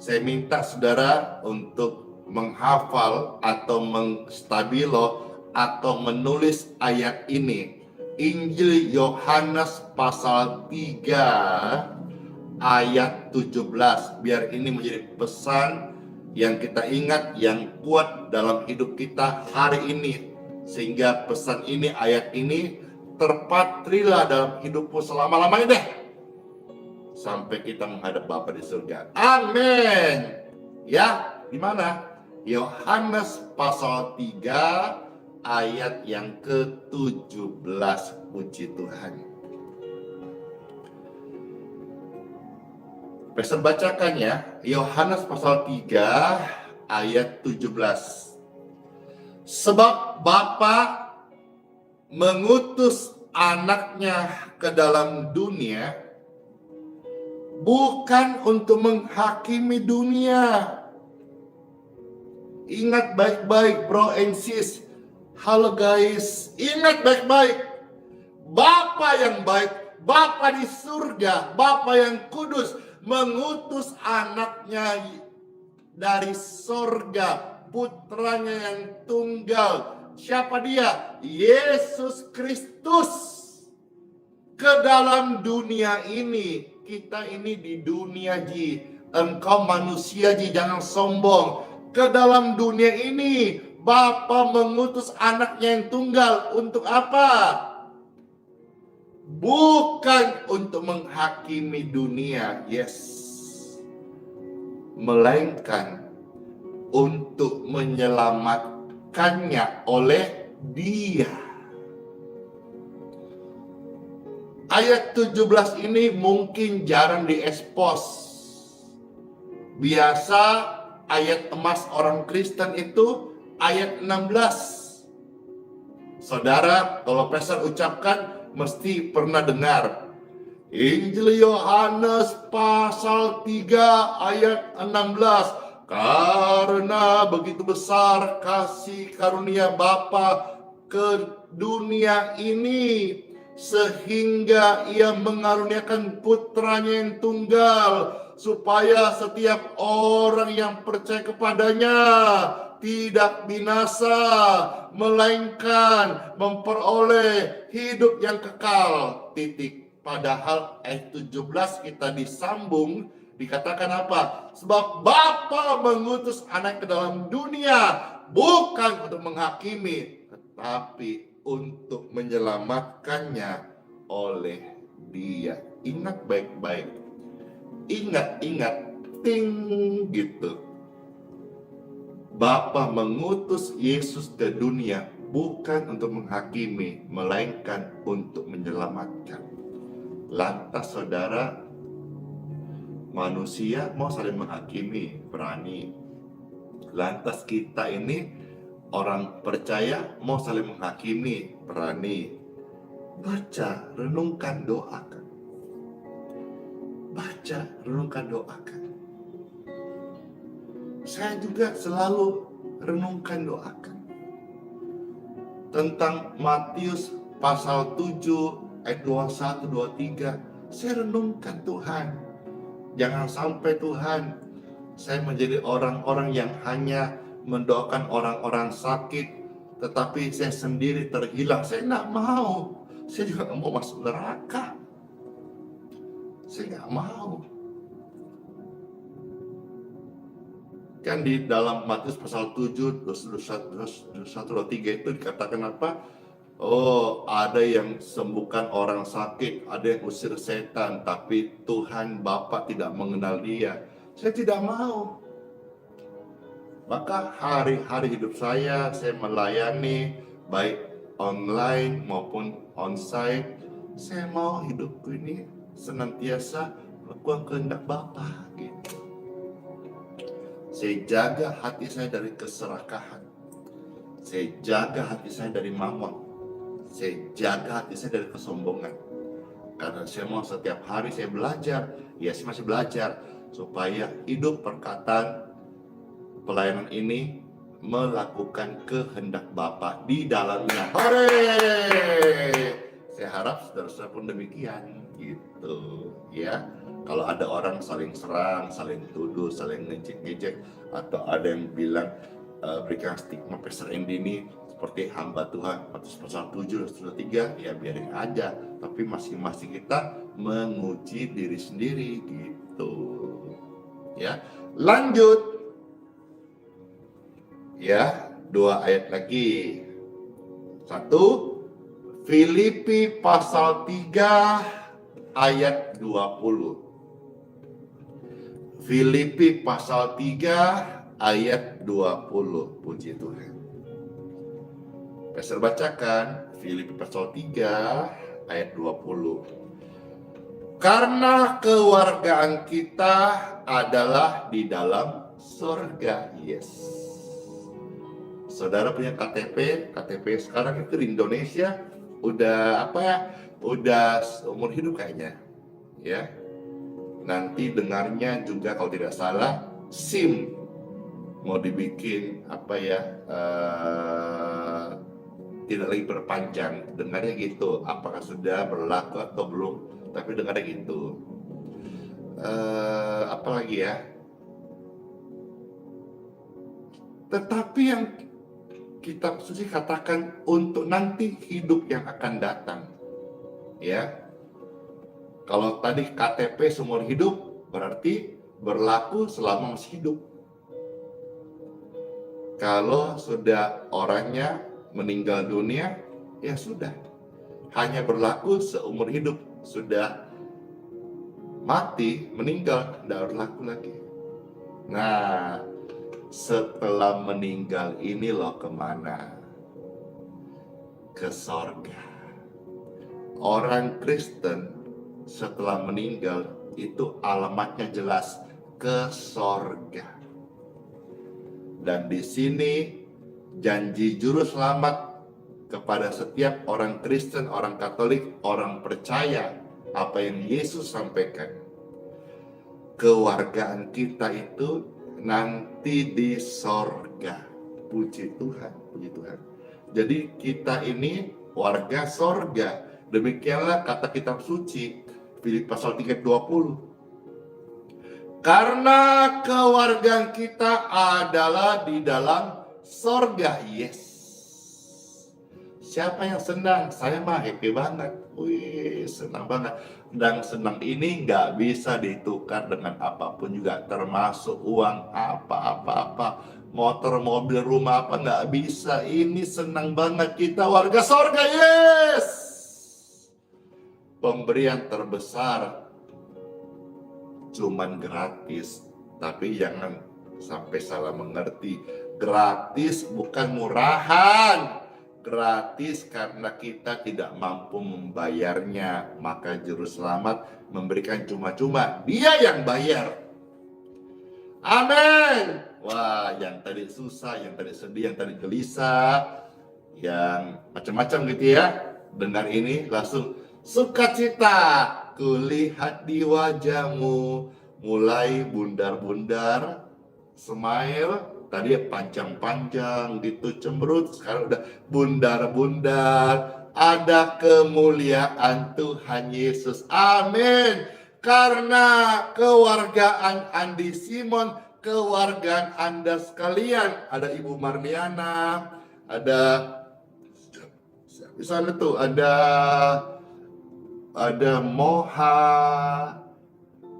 Saya minta saudara untuk menghafal atau mengstabilo atau menulis ayat ini. Injil Yohanes pasal 3 ayat 17. Biar ini menjadi pesan yang kita ingat, yang kuat dalam hidup kita hari ini. Sehingga pesan ini, ayat ini terpatrilah dalam hidupmu selama-lamanya deh. Sampai kita menghadap Bapa di surga. Amin. Ya, di mana? Yohanes pasal 3 ayat yang ke-17. Puji Tuhan. Saya bacakan ya. Yohanes pasal 3 ayat 17. Sebab Bapa mengutus anaknya ke dalam dunia bukan untuk menghakimi dunia. Ingat baik-baik bro and sis. Halo guys, ingat baik-baik. Bapa yang baik, Bapa di surga, Bapa yang kudus mengutus anaknya dari surga, putranya yang tunggal. Siapa dia? Yesus Kristus. Ke dalam dunia ini. Kita ini di dunia ji. Engkau manusia ji, jangan sombong. Ke dalam dunia ini Bapa mengutus anaknya yang tunggal. Untuk apa? Bukan untuk menghakimi dunia. Yes. Melainkan untuk menyelamatkannya oleh Dia. Ayat 17 ini mungkin jarang diekspos. Biasa ayat emas orang Kristen itu ayat 16. Saudara, kalau pastor ucapkan mesti pernah dengar. Injil Yohanes pasal 3 ayat 16. Karena begitu besar kasih karunia Bapa ke dunia ini, sehingga Ia mengaruniakan putranya yang tunggal, supaya setiap orang yang percaya kepadanya tidak binasa, melainkan memperoleh hidup yang kekal. Titik. Padahal ayat 17 kita disambung, dikatakan apa? Sebab Bapa mengutus anak ke dalam dunia bukan untuk menghakimi, tetapi untuk menyelamatkannya oleh Dia. Ingat baik-baik. Ingat, ting gitu. Bapa mengutus Yesus ke dunia bukan untuk menghakimi, melainkan untuk menyelamatkan. Lantas saudara, manusia mau saling menghakimi, berani. Lantas kita ini orang percaya mau saling menghakimi, berani. Baca, renungkan, doakan. baca, renungkan, doakan. Saya juga selalu renungkan, doakan. Tentang Matius pasal 7 ayat 21, 23. Saya renungkan Tuhan. Jangan sampai Tuhan, saya menjadi orang-orang yang hanya mendoakan orang-orang sakit, tetapi saya sendiri terhilang. Saya nggak mau. Saya juga nggak mau masuk neraka. Saya nggak mau. Kan di dalam Matius pasal 7, 21, 23 itu dikatakan apa? Oh, ada yang sembuhkan orang sakit, ada yang usir setan, tapi Tuhan Bapa tidak mengenal dia. Saya tidak mau. Maka hari-hari hidup saya melayani, baik online maupun onsite. Saya mau hidupku ini senantiasa melakukan kehendak Bapa. Gitu. Saya jaga hati saya dari keserakahan. Saya jaga hati saya dari mamon. Saya jaga hati saya dari kesombongan. Karena saya mau setiap hari saya belajar. Ya, saya masih belajar. Supaya hidup perkataan pelayanan ini melakukan kehendak Bapa di dalamnya. Hore! Saya harap saudara-saudara pun demikian. Gitu. Ya. Kalau ada orang saling serang, saling tuduh, saling ngejek-ngejek, atau ada yang bilang berikan stigma Pastor Andy ini seperti hamba Tuhan, Matius pasal 7 dan 3, ya biarin aja. Tapi masing-masing kita menguji diri sendiri gitu. Ya, lanjut. Ya, 2 ayat lagi. 1 Filipi pasal 3 ayat 20. Filipi pasal 3 ayat 20. Puji Tuhan. Pastor bacakan Filipi pasal 3 ayat 20. Karena kewargaan kita adalah di dalam surga. Yes. Saudara punya KTP sekarang itu di Indonesia udah udah seumur hidup kayaknya. Ya. Nanti dengarnya juga kalau tidak salah SIM mau dibikin tidak lagi berpanjang, dengarnya gitu. Apakah sudah berlaku atau belum? Tapi dengarnya gitu. Apalagi ya? Tetapi yang kitab suci katakan untuk nanti hidup yang akan datang. Ya. Kalau tadi KTP seumur hidup berarti berlaku selama masih hidup. Kalau sudah orangnya meninggal dunia, ya sudah. Hanya berlaku seumur hidup. Sudah mati, meninggal, tidak berlaku lagi. Nah, setelah meninggal ini loh kemana? Ke sorga. Orang Kristen setelah meninggal itu alamatnya jelas, ke sorga. Dan di sini janji juru selamat kepada setiap orang Kristen, orang Katolik, orang percaya apa yang Yesus sampaikan. Kewargaan kita itu nanti di sorga. Puji Tuhan, puji Tuhan. Jadi kita ini warga sorga. Demikianlah kata kitab suci Filipi pasal 3:20. Karena kewargaan kita adalah di dalam sorga. Yes. Siapa yang senang? Saya mah happy banget. Wih, senang banget. Dan senang ini nggak bisa ditukar dengan apapun juga, termasuk uang apa. Motor, mobil, rumah apa, nggak bisa. Ini senang banget, kita warga sorga. Yes. Pemberian terbesar cuman gratis, tapi jangan sampai salah mengerti. Gratis bukan murahan. Gratis karena kita tidak mampu membayarnya, maka juru selamat memberikan cuma-cuma. Dia yang bayar. Amin. Wah, yang tadi susah, yang tadi sedih, yang tadi gelisah, yang macam-macam gitu ya, dengar ini langsung sukacita, kulihat di wajahmu. Mulai bundar-bundar, smile, tadi panjang-panjang gitu cemberut, sekarang udah bundar-bundar. Ada kemuliaan Tuhan Yesus. Amin. Karena kewargaan Andi Simon, kewargaan Anda sekalian, ada Ibu Marliana, ada di sana tuh ada Moha,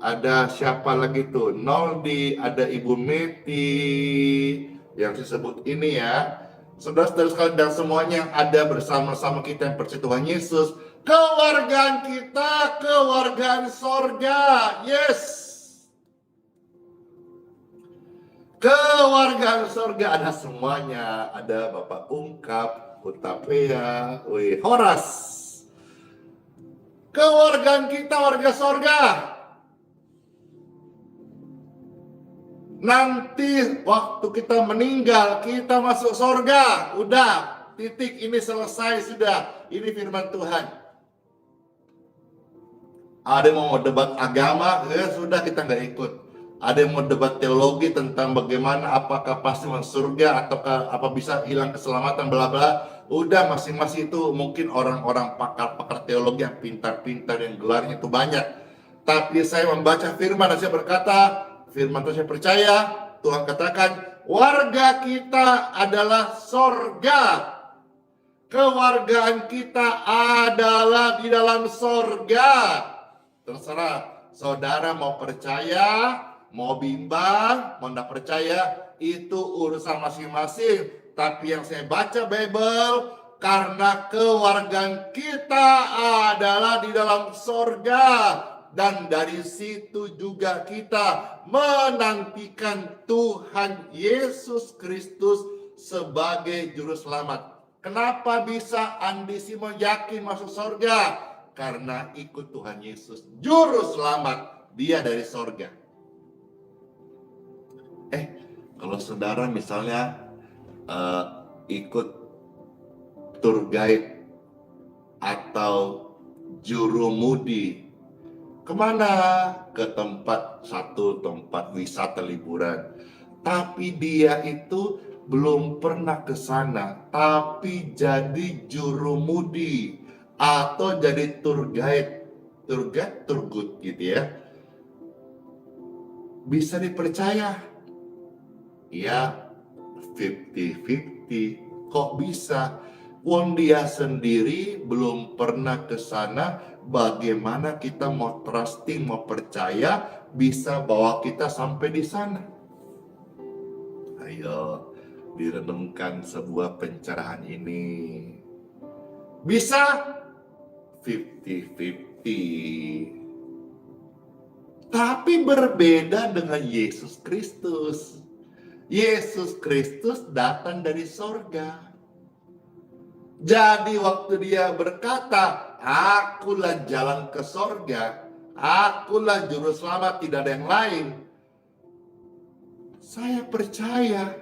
ada siapa lagi tuh, Noldi, ada Ibu Meti yang disebut ini ya. Saudara-saudara sekalian dan semuanya yang ada bersama-sama kita yang percaya Tuhan Yesus, kewargaan kita, kewargaan sorga. Yes, kewargaan sorga ada semuanya. Ada Bapak Ungkap, Utapea, Horas. Kewargaan kita warga sorga. Nanti waktu kita meninggal, kita masuk sorga. Udah, titik, ini selesai sudah. Ini firman Tuhan. Ada yang mau debat agama, ya sudah, kita nggak ikut. Ada yang mau debat teologi tentang bagaimana, apakah pasti masuk surga atau apa bisa hilang keselamatan, bla bla. Udah, masing-masing itu mungkin orang-orang pakar-pakar teologi yang pintar-pintar, yang gelarnya itu banyak. Tapi saya membaca firman dan saya berkata, firman Tuhan saya percaya, Tuhan katakan, warga kita adalah sorga. Kewargaan kita adalah di dalam sorga. Terserah, saudara mau percaya, mau bimbang, mau tidak percaya, itu urusan masing-masing. Tapi yang saya baca Bible, karena kewargaan kita adalah di dalam sorga. Dan dari situ juga kita menantikan Tuhan Yesus Kristus sebagai juru selamat. Kenapa bisa Andi Simon yakin masuk surga? Karena ikut Tuhan Yesus, juru selamat. Dia dari surga. Kalau saudara misalnya ikut tour guide atau juru mudi, kemana? Ke satu tempat wisata liburan. Tapi dia itu belum pernah ke sana, tapi jadi juru mudi atau jadi tour guide, tour good gitu ya. Bisa dipercaya? Ya, 50-50. Kok bisa? Wong dia sendiri belum pernah ke sana, bagaimana kita mau trusting, mau percaya bisa bawa kita sampai di sana? Ayo direnungkan sebuah pencerahan ini. Bisa 50-50. Tapi berbeda dengan Yesus Kristus. Yesus Kristus datang dari sorga. Jadi waktu dia berkata, akulah jalan ke sorga, akulah juru selamat, tidak ada yang lain. Saya percaya.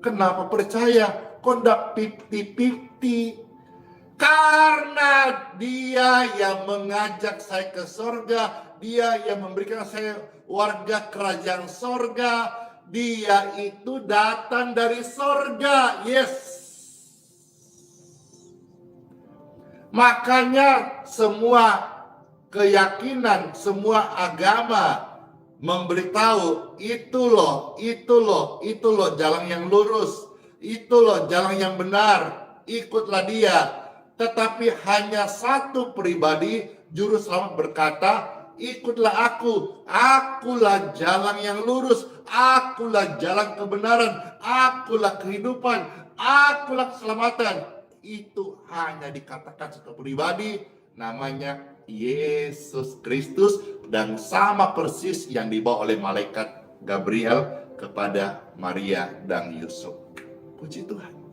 Kenapa percaya? Kok 50-50? Karena dia yang mengajak saya ke sorga, dia yang memberikan saya warga kerajaan sorga, dia itu datang dari sorga. Yes. Makanya semua keyakinan, semua agama memberitahu itu loh jalan yang lurus, itu loh jalan yang benar, ikutlah dia. Tetapi hanya satu pribadi juru selamat berkata, ikutlah aku, akulah jalan yang lurus, akulah jalan kebenaran, akulah kehidupan, akulah keselamatan. Itu hanya dikatakan satu pribadi, namanya Yesus Kristus, dan sama persis yang dibawa oleh malaikat Gabriel kepada Maria dan Yusuf. Puji Tuhan.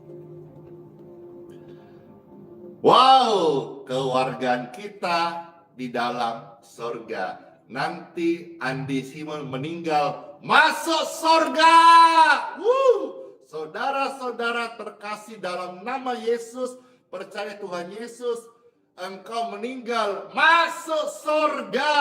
Wow, kewargaan kita di dalam sorga. Nanti Andi Simon meninggal, masuk sorga. Saudara-saudara terkasih dalam nama Yesus, percaya Tuhan Yesus, engkau meninggal masuk surga.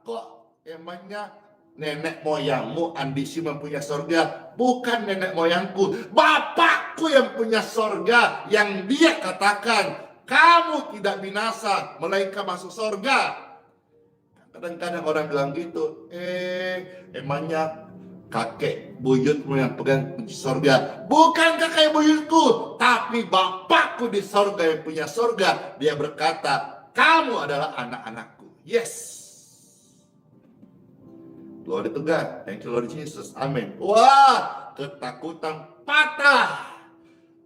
Kok emangnya nenek moyangmu Andi Simon punya surga? Bukan nenek moyangku, bapakku yang punya surga, yang dia katakan kamu tidak binasa melainkan masuk surga. Kadang-kadang orang bilang gitu, emangnya kakek buyutmu yang pegang kunci surga? Bukan kakek buyutku, tapi bapakku di surga yang punya surga. Dia berkata, kamu adalah anak-anakku. Yes. Glory to God. Thank you Lord Jesus. Amin. Wah, ketakutan patah.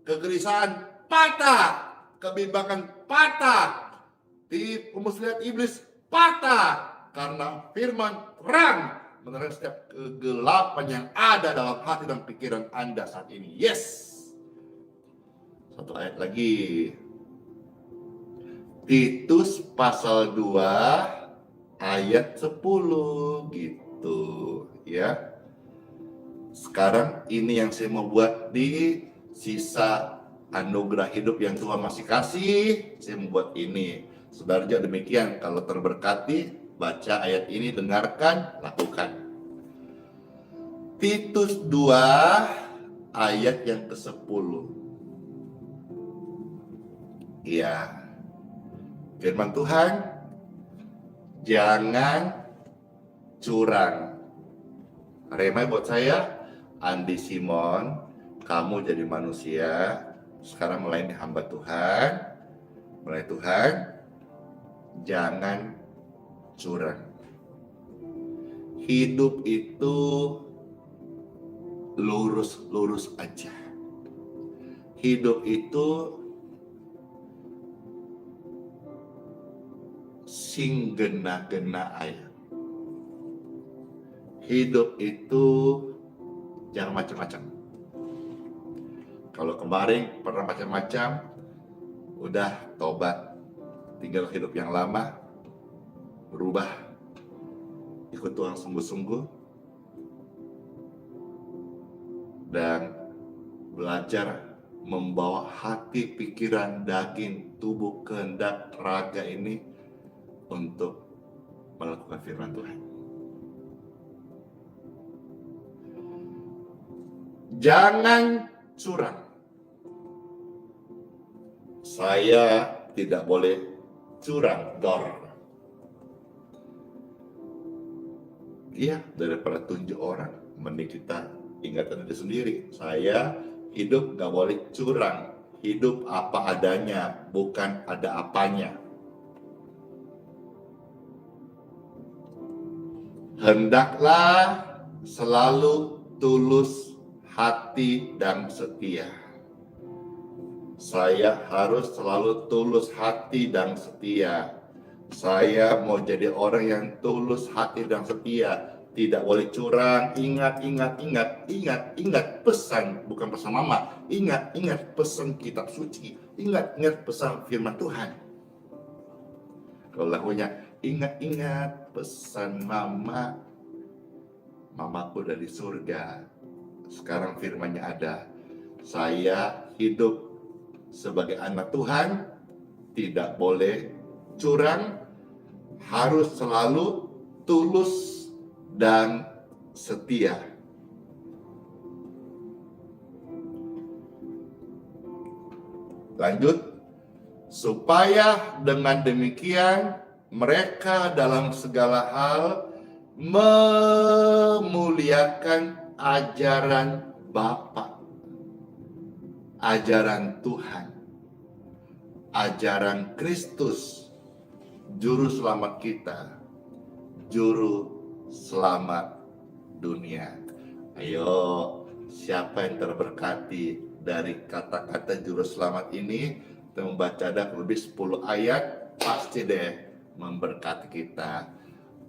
Kegelisahan patah. Kebimbangan patah. Tipu muslihat iblis patah. Karena firman terang menerang setiap kegelapan yang ada dalam hati dan pikiran Anda saat ini. Yes. Satu ayat lagi. Titus pasal 2 ayat 10 gitu ya. Sekarang ini yang saya mau buat di sisa anugerah hidup yang Tuhan masih kasih. Saya mau buat ini. Saudara juga demikian, kalau terberkati baca ayat ini, dengarkan, lakukan. Titus 2 ayat yang ke-10. Ya, firman Tuhan, jangan curang. Rema buat saya, Andi Simon, kamu jadi manusia, sekarang melayani hamba Tuhan, melayani Tuhan, jangan curang. Hidup itu lurus-lurus aja. Hidup itu sing gena-gena aja. Hidup itu jangan macam-macam. Kalau kemarin pernah macam-macam, udah tobat, tinggal hidup yang lama, berubah, ikut Tuhan sungguh-sungguh, dan belajar membawa hati, pikiran, daging, tubuh, kehendak, raga ini untuk melakukan firman Tuhan. Jangan curang. Saya tidak boleh curang, Dor. Iya, daripada tunjuk orang, mending kita ingatan diri sendiri. Saya hidup gak boleh curang. Hidup apa adanya, bukan ada apanya. Hendaklah selalu tulus hati dan setia. Saya harus selalu tulus hati dan setia. Saya mau jadi orang yang tulus hati dan setia. Tidak boleh curang. Ingat pesan, bukan pesan mama. Ingat pesan kitab suci. Ingat pesan firman Tuhan. Kalau lagunya, ingat pesan mama. Mamaku dari surga. Sekarang firmannya ada. Saya hidup sebagai anak Tuhan, tidak boleh curang, harus selalu tulus dan setia. Lanjut, supaya dengan demikian mereka dalam segala hal memuliakan ajaran Bapa, ajaran Tuhan, ajaran Kristus, juru selamat kita, juru selamat dunia. Ayo, siapa yang terberkati dari kata-kata juru selamat ini? Kita membaca ada lebih 10 ayat, pasti deh memberkati kita.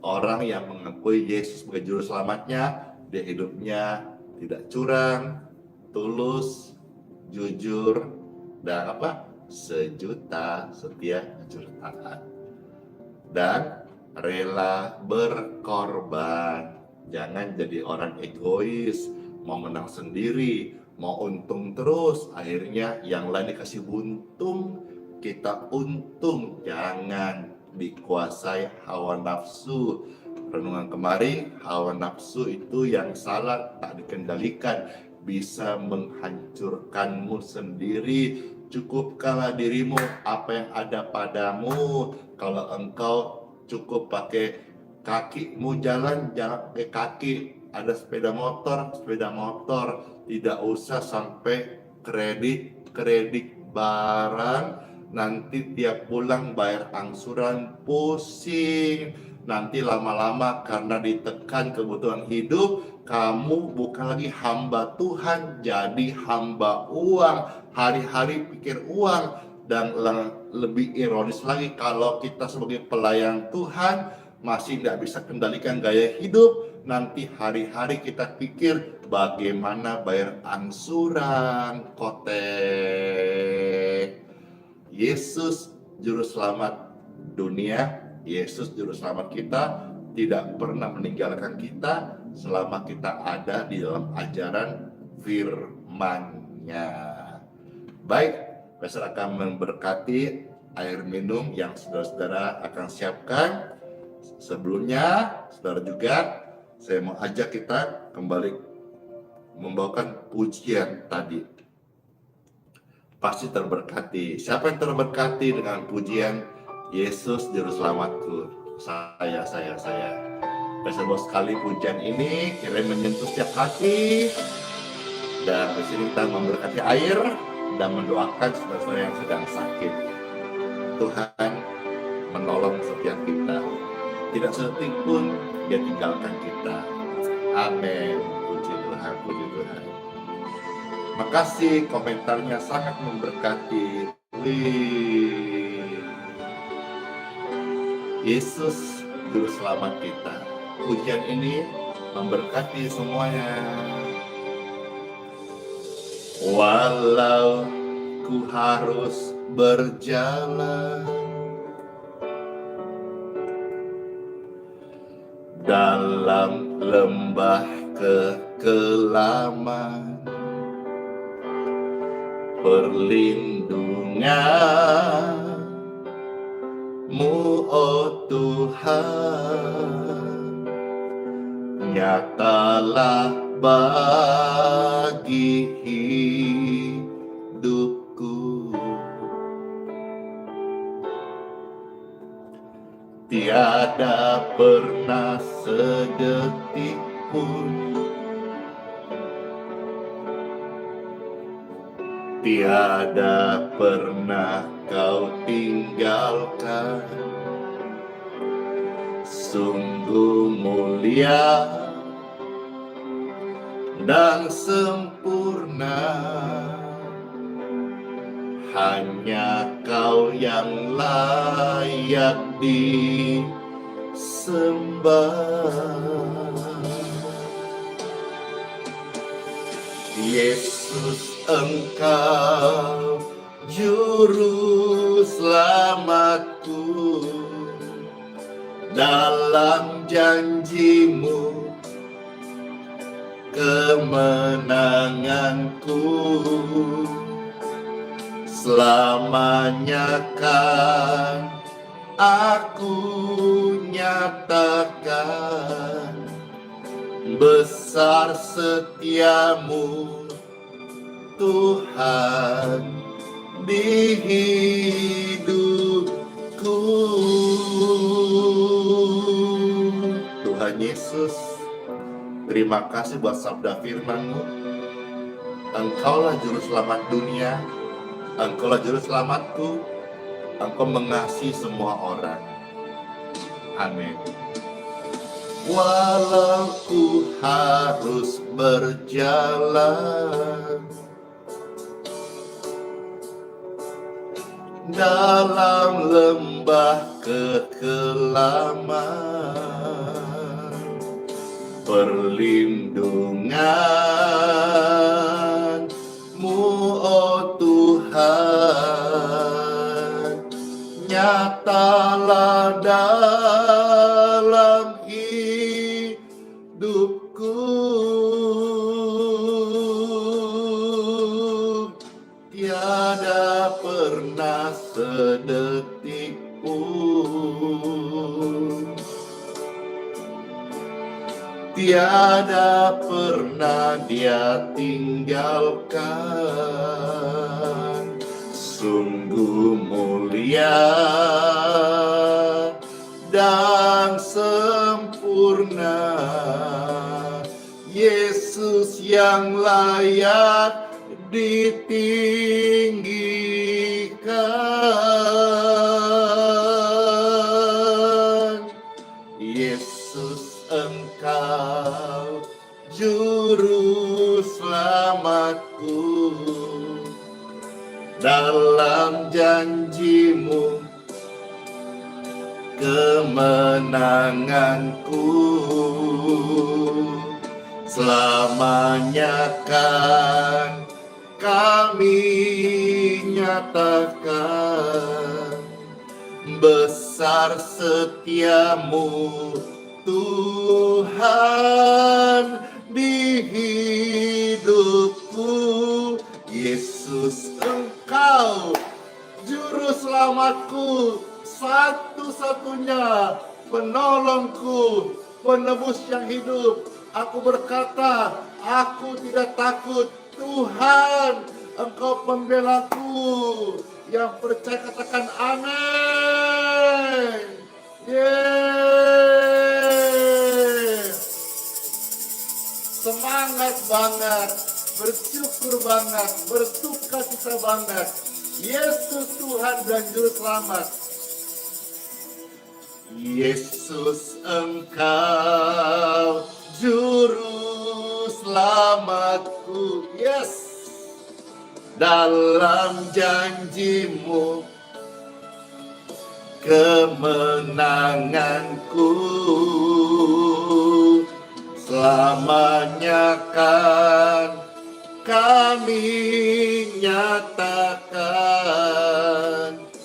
Orang yang mengakui Yesus sebagai juru selamatnya, dia hidupnya tidak curang, tulus, jujur, dan sejuta setia jujur taat, dan rela berkorban. Jangan jadi orang egois, mau menang sendiri, mau untung terus, akhirnya yang lain dikasih buntung, kita untung jangan dikuasai hawa nafsu. Renungan kemarin, hawa nafsu itu yang salah tak dikendalikan bisa menghancurkanmu sendiri. Cukupkanlah dirimu apa yang ada padamu. Kalau engkau cukup pakai kakimu jalan, jangan pakai kaki. Ada sepeda motor, tidak usah sampai kredit barang. Nanti tiap bulan bayar angsuran pusing. Nanti lama-lama karena ditekan kebutuhan hidup, kamu bukan lagi hamba Tuhan, jadi hamba uang. Hari-hari pikir uang. Dan lebih ironis lagi, kalau kita sebagai pelayan Tuhan masih tidak bisa kendalikan gaya hidup, nanti hari-hari kita pikir bagaimana bayar angsuran, kotek. Yesus juru selamat dunia, Yesus juru selamat kita, tidak pernah meninggalkan kita selama kita ada di dalam ajaran firman-Nya. Baik, Pastor akan memberkati air minum yang saudara-saudara akan siapkan. Sebelumnya, saudara juga, saya mau ajak kita kembali membawakan pujian tadi. Pasti terberkati. Siapa yang terberkati dengan pujian Yesus Juru Selamatku? Saya. Pastor mau sekali pujian ini kira menyentuh setiap hati. Dan di sini kita memberkati air dan mendoakan saudara-saudara yang sedang sakit. Tuhan menolong setiap kita. Tidak sedetik pun Dia tinggalkan kita. Amin. Puji Tuhan, puji Tuhan. Makasih, komentarnya sangat memberkati. Yesus Juru Selamat kita. Pujian ini memberkati semuanya. Walau ku harus berjalan dalam lembah kekelaman, perlindungan-Mu, oh Tuhan, nyatalah bagi hidupku. Tiada pernah sedetik pun, tiada pernah Kau tinggalkan. Sungguh mulia dan sempurna, hanya Kau yang layak disembah. Yesus, Engkau Juru Selamatku, dalam janji-Mu kemenanganku, selamanya kan aku nyatakan besar setia-Mu Tuhan di hidupku. Tuhan Yesus, terima kasih buat sabda firman-Mu. Engkaulah Juru Selamat dunia, Engkaulah Juru Selamatku, Engkau mengasihi semua orang. Amin. Walau ku harus berjalan dalam lembah kekelaman, perlindungan-Mu, oh Tuhan, nyatalah dalam hidupku. Tiada pernah tiada pernah Dia tinggalkan. Sungguh mulia dan sempurna, Yesus yang layak ditinggikan. Yesus, Engkau juru selamatku, dalam janji-Mu kemenanganku. Selamanya kan kami nyatakan besar setia-Mu Tuhan di hidupku. Yesus, Engkau juru selamatku, satu-satunya penolongku, penebus yang hidup. Aku berkata, aku tidak takut. Tuhan, Engkau pembelaku. Yang percaya katakan amin. Yeay. Semangat banget, bersyukur banget, bersuka cita banget. Yesus Tuhan dan Juru Selamat. Yesus, Engkau Juru Selamatku. Yes. Dalam janji-Mu kemenanganku. Selamanya kan kami nyatakan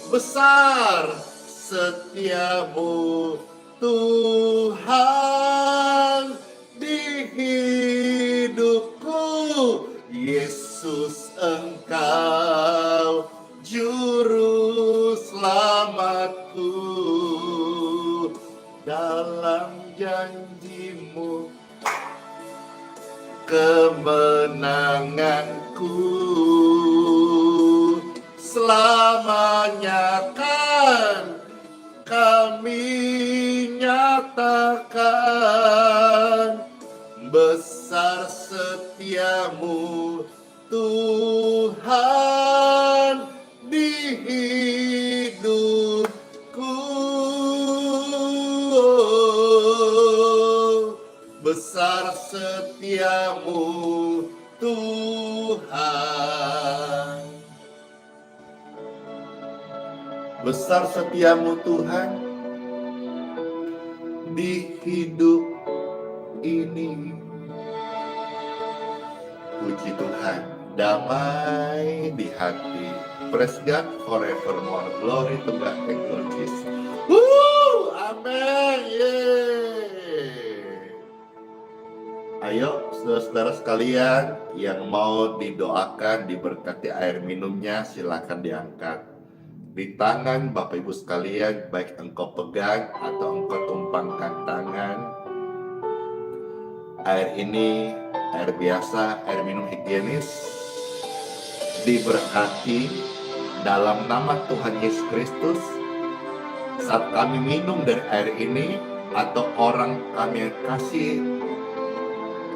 besar setia-Mu Tuhan di hidupku. Yesus, Engkau juru selamatku, dalam janji-Mu kemenanganku. Selamanya kan kami nyatakan besar setia-Mu Tuhan di hidupku. Besar setia-Mu Tuhan. Besar setia-Mu Tuhan di hidup ini. Puji Tuhan, damai di hati. Praise God forevermore. Glory to God. Thank you, Jesus. Amen. Yeay. Ayo, saudara-saudara sekalian yang mau didoakan, diberkati air minumnya, silakan diangkat. Di tangan Bapak Ibu sekalian, baik engkau pegang atau engkau tumpangkan tangan. Air ini air biasa, air minum higienis, diberkati dalam nama Tuhan Yesus Kristus. Saat kami minum dari air ini, atau orang kami yang kasih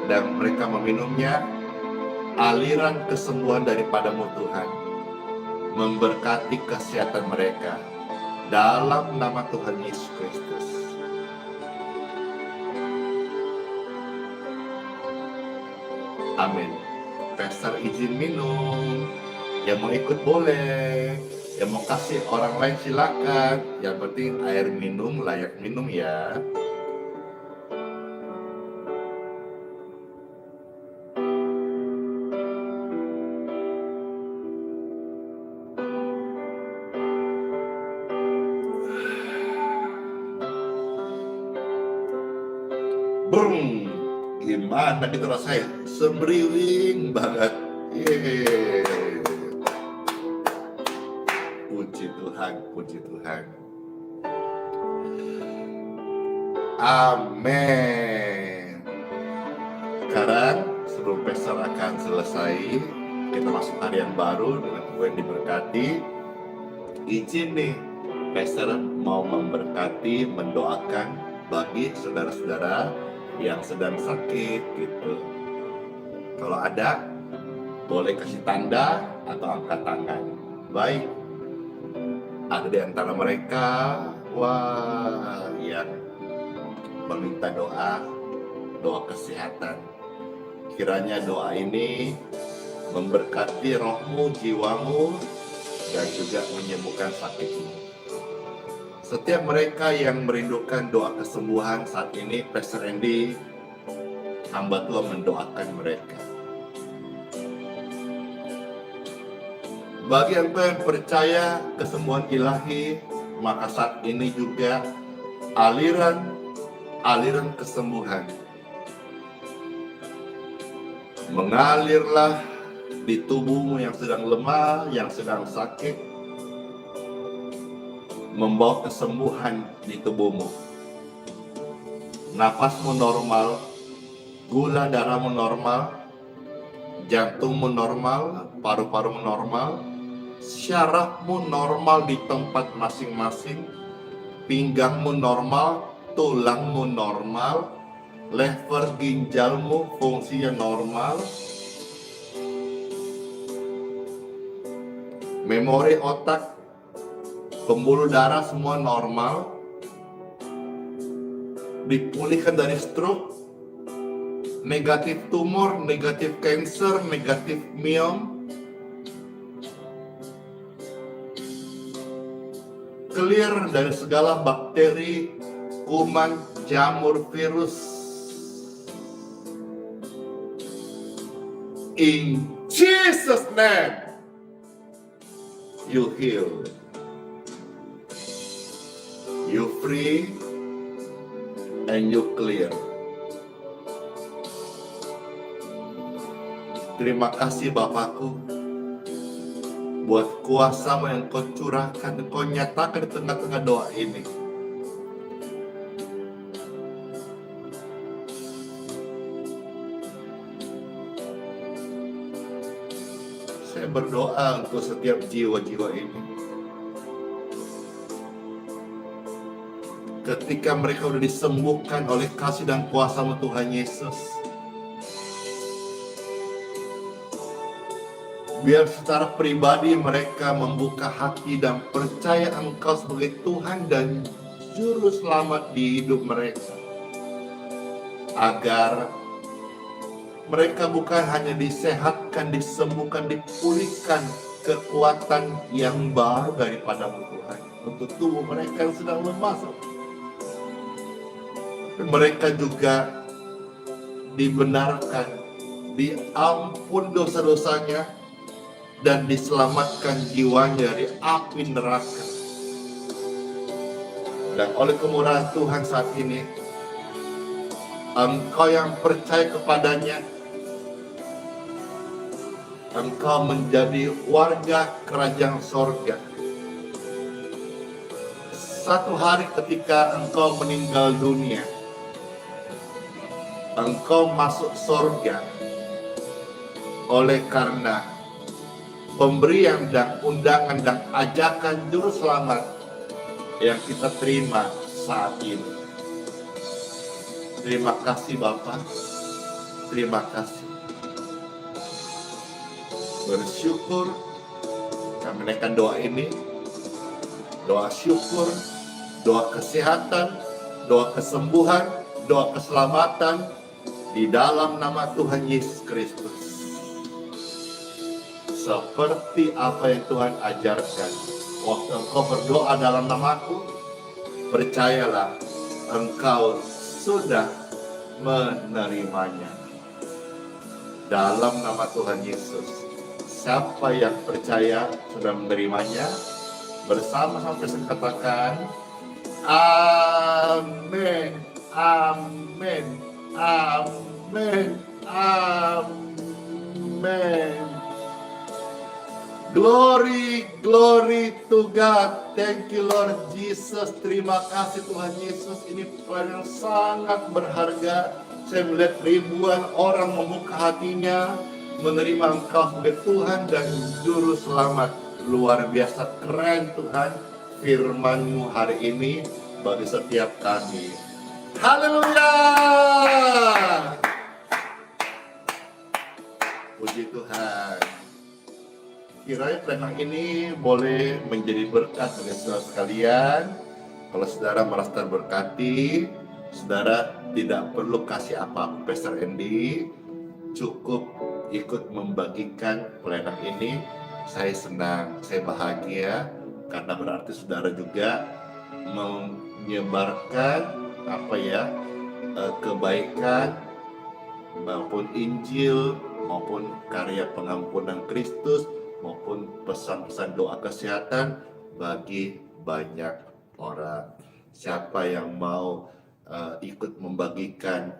dan mereka meminumnya, aliran kesembuhan daripada-Mu Tuhan memberkati kesehatan mereka dalam nama Tuhan Yesus Kristus. Amin. Pastor izin minum. Yang mau ikut boleh. Yang mau kasih orang lain silakan. Yang penting air minum layak minum ya. Boom. Gimana gitu rasanya? Sembriwing banget. Yeay. Puji Tuhan, puji Tuhan. Amin. sekarang sebelum Pastor akan selesai, kita masuk harian baru dengan yang diberkati. Izin nih, Pastor mau memberkati, mendoakan bagi saudara-saudara yang sedang sakit gitu. Kalau ada, boleh kasih tanda atau angkat tangan. Baik, ada di antara mereka, yang meminta doa kesehatan. Kiranya doa ini memberkati rohmu, jiwamu, dan juga menyembuhkan sakitmu. Setiap mereka yang merindukan doa kesembuhan saat ini, Pastor Andy, hamba Tuhan mendoakan mereka. Bagi engkau yang percaya kesembuhan ilahi, maka saat ini juga aliran kesembuhan mengalirlah di tubuhmu yang sedang lemah, yang sedang sakit, membawa kesembuhan di tubuhmu. Napasmu normal, gula darahmu normal, jantungmu normal, paru-parumu normal, syarafmu normal di tempat masing-masing, pinggangmu normal, tulangmu normal, lever ginjalmu fungsinya normal, memori otak, pembuluh darah semua normal, dipulihkan dari stroke, negatif tumor, negatif cancer, negatif myom, clear dari segala bakteri, kuman, jamur, virus. In Jesus' name, you heal, you free, and you clear. Terima kasih Bapakku buat kuasa-Mu yang Kau curahkan, Kau nyatakan di tengah-tengah doa ini. Saya berdoa untuk setiap jiwa-jiwa ini. Ketika mereka sudah disembuhkan oleh kasih dan kuasa-Mu Tuhan Yesus, biar secara pribadi mereka membuka hati dan percaya Engkau sebagai Tuhan dan Juru Selamat di hidup mereka. Agar mereka bukan hanya disehatkan, disembuhkan, dipulihkan kekuatan yang baru daripada-Mu Tuhan untuk tubuh mereka yang sedang lemah. Mereka juga dibenarkan, diampun dosa-dosanya, dan diselamatkan jiwanya dari api neraka. Dan oleh kemurahan Tuhan saat ini, engkau yang percaya kepadanya, engkau menjadi warga kerajaan sorga. Satu hari ketika engkau meninggal dunia, engkau masuk sorga oleh karena pemberian dan undangan dan ajakan Juru Selamat yang kita terima saat ini. Terima kasih Bapa, terima kasih. Bersyukur kami menaikkan doa ini, doa syukur, doa kesehatan, doa kesembuhan, doa keselamatan di dalam nama Tuhan Yesus Kristus. Seperti apa yang Tuhan ajarkan, waktu engkau berdoa dalam namaku, percayalah engkau sudah menerimanya. Dalam nama Tuhan Yesus, siapa yang percaya sudah menerimanya, bersama-sama kita katakan, amin, amin, amin, amin. Glory, glory to God. Thank you Lord Jesus. Terima kasih Tuhan Yesus. Ini pelayanan yang sangat berharga. Saya melihat ribuan orang membuka hatinya, menerima Engkau sebagai Tuhan dan Juru Selamat. Luar biasa keren Tuhan firman-Mu hari ini bagi setiap kami. Haleluya! Puji Tuhan. Kiranya pelayanan ini boleh menjadi berkat bagi saudara sekalian. Kalau saudara merasa terberkati, saudara tidak perlu kasih apa-apa Pastor Andy, cukup ikut membagikan pelayanan ini. Saya senang, saya bahagia karena berarti saudara juga menyebarkan kebaikan maupun Injil maupun karya pengampunan Kristus maupun pesan-pesan doa kesehatan bagi banyak orang. Siapa yang mau ikut membagikan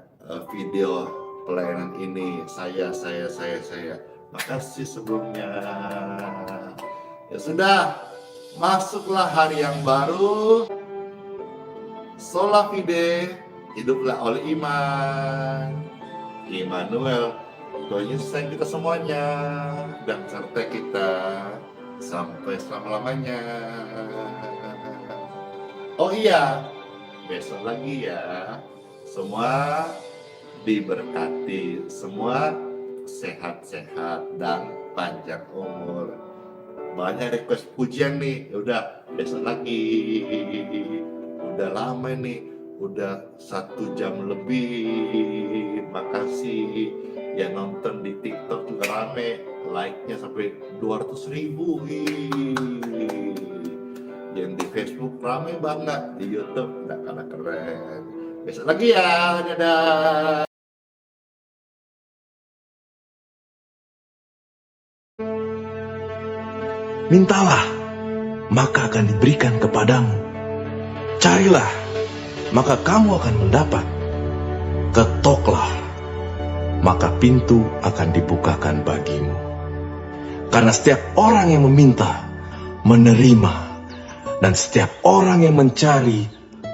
video pelayanan ini, saya. Makasih sebelumnya. Ya sudah, masuklah hari yang baru. Sola fide, hiduplah oleh iman. Immanuel, Tuhan Yesus sayang kita semuanya dan serta kita sampai selama-lamanya. Oh iya, besok lagi ya. Semua diberkati, semua sehat-sehat dan panjang umur. Banyak request pujian nih, udah besok lagi. Udah lama nih, udah 1 jam lebih. Makasih yang nonton di TikTok juga rame, like-nya sampai 200.000. Yang di Facebook rame banget, di YouTube udah kalah keren. Besok lagi ya, dadah. Mintalah, maka akan diberikan kepadamu. Carilah, maka kamu akan mendapat. Ketoklah, maka pintu akan dibukakan bagimu. Karena setiap orang yang meminta, menerima, dan setiap orang yang mencari,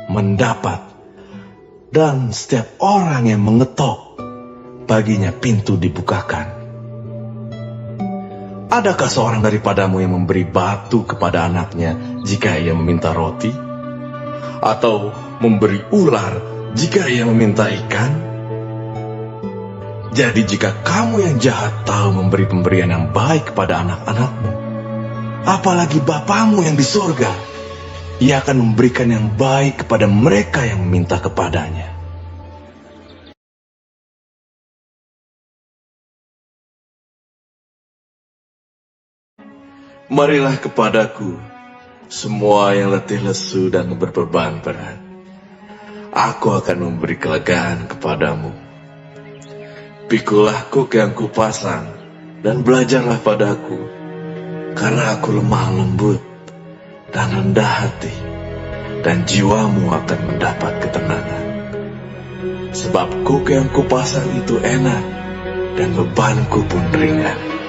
mendapat. Dan setiap orang yang mengetok, baginya pintu dibukakan. Adakah seorang daripadamu yang memberi batu kepada anaknya jika ia meminta roti? Atau memberi ular jika ia meminta ikan? Jadi jika kamu yang jahat tahu memberi pemberian yang baik kepada anak-anakmu, apalagi Bapamu yang di surga, Ia akan memberikan yang baik kepada mereka yang meminta kepadanya. Marilah kepadaku, semua yang letih lesu dan berbeban berat. Aku akan memberi kelegaan kepadamu. Pikulah kuk yang kupasang, dan belajarlah padaku, karena aku lemah lembut dan rendah hati, dan jiwamu akan mendapat ketenangan. Sebab kuk yang kupasang itu enak, dan bebanku pun ringan.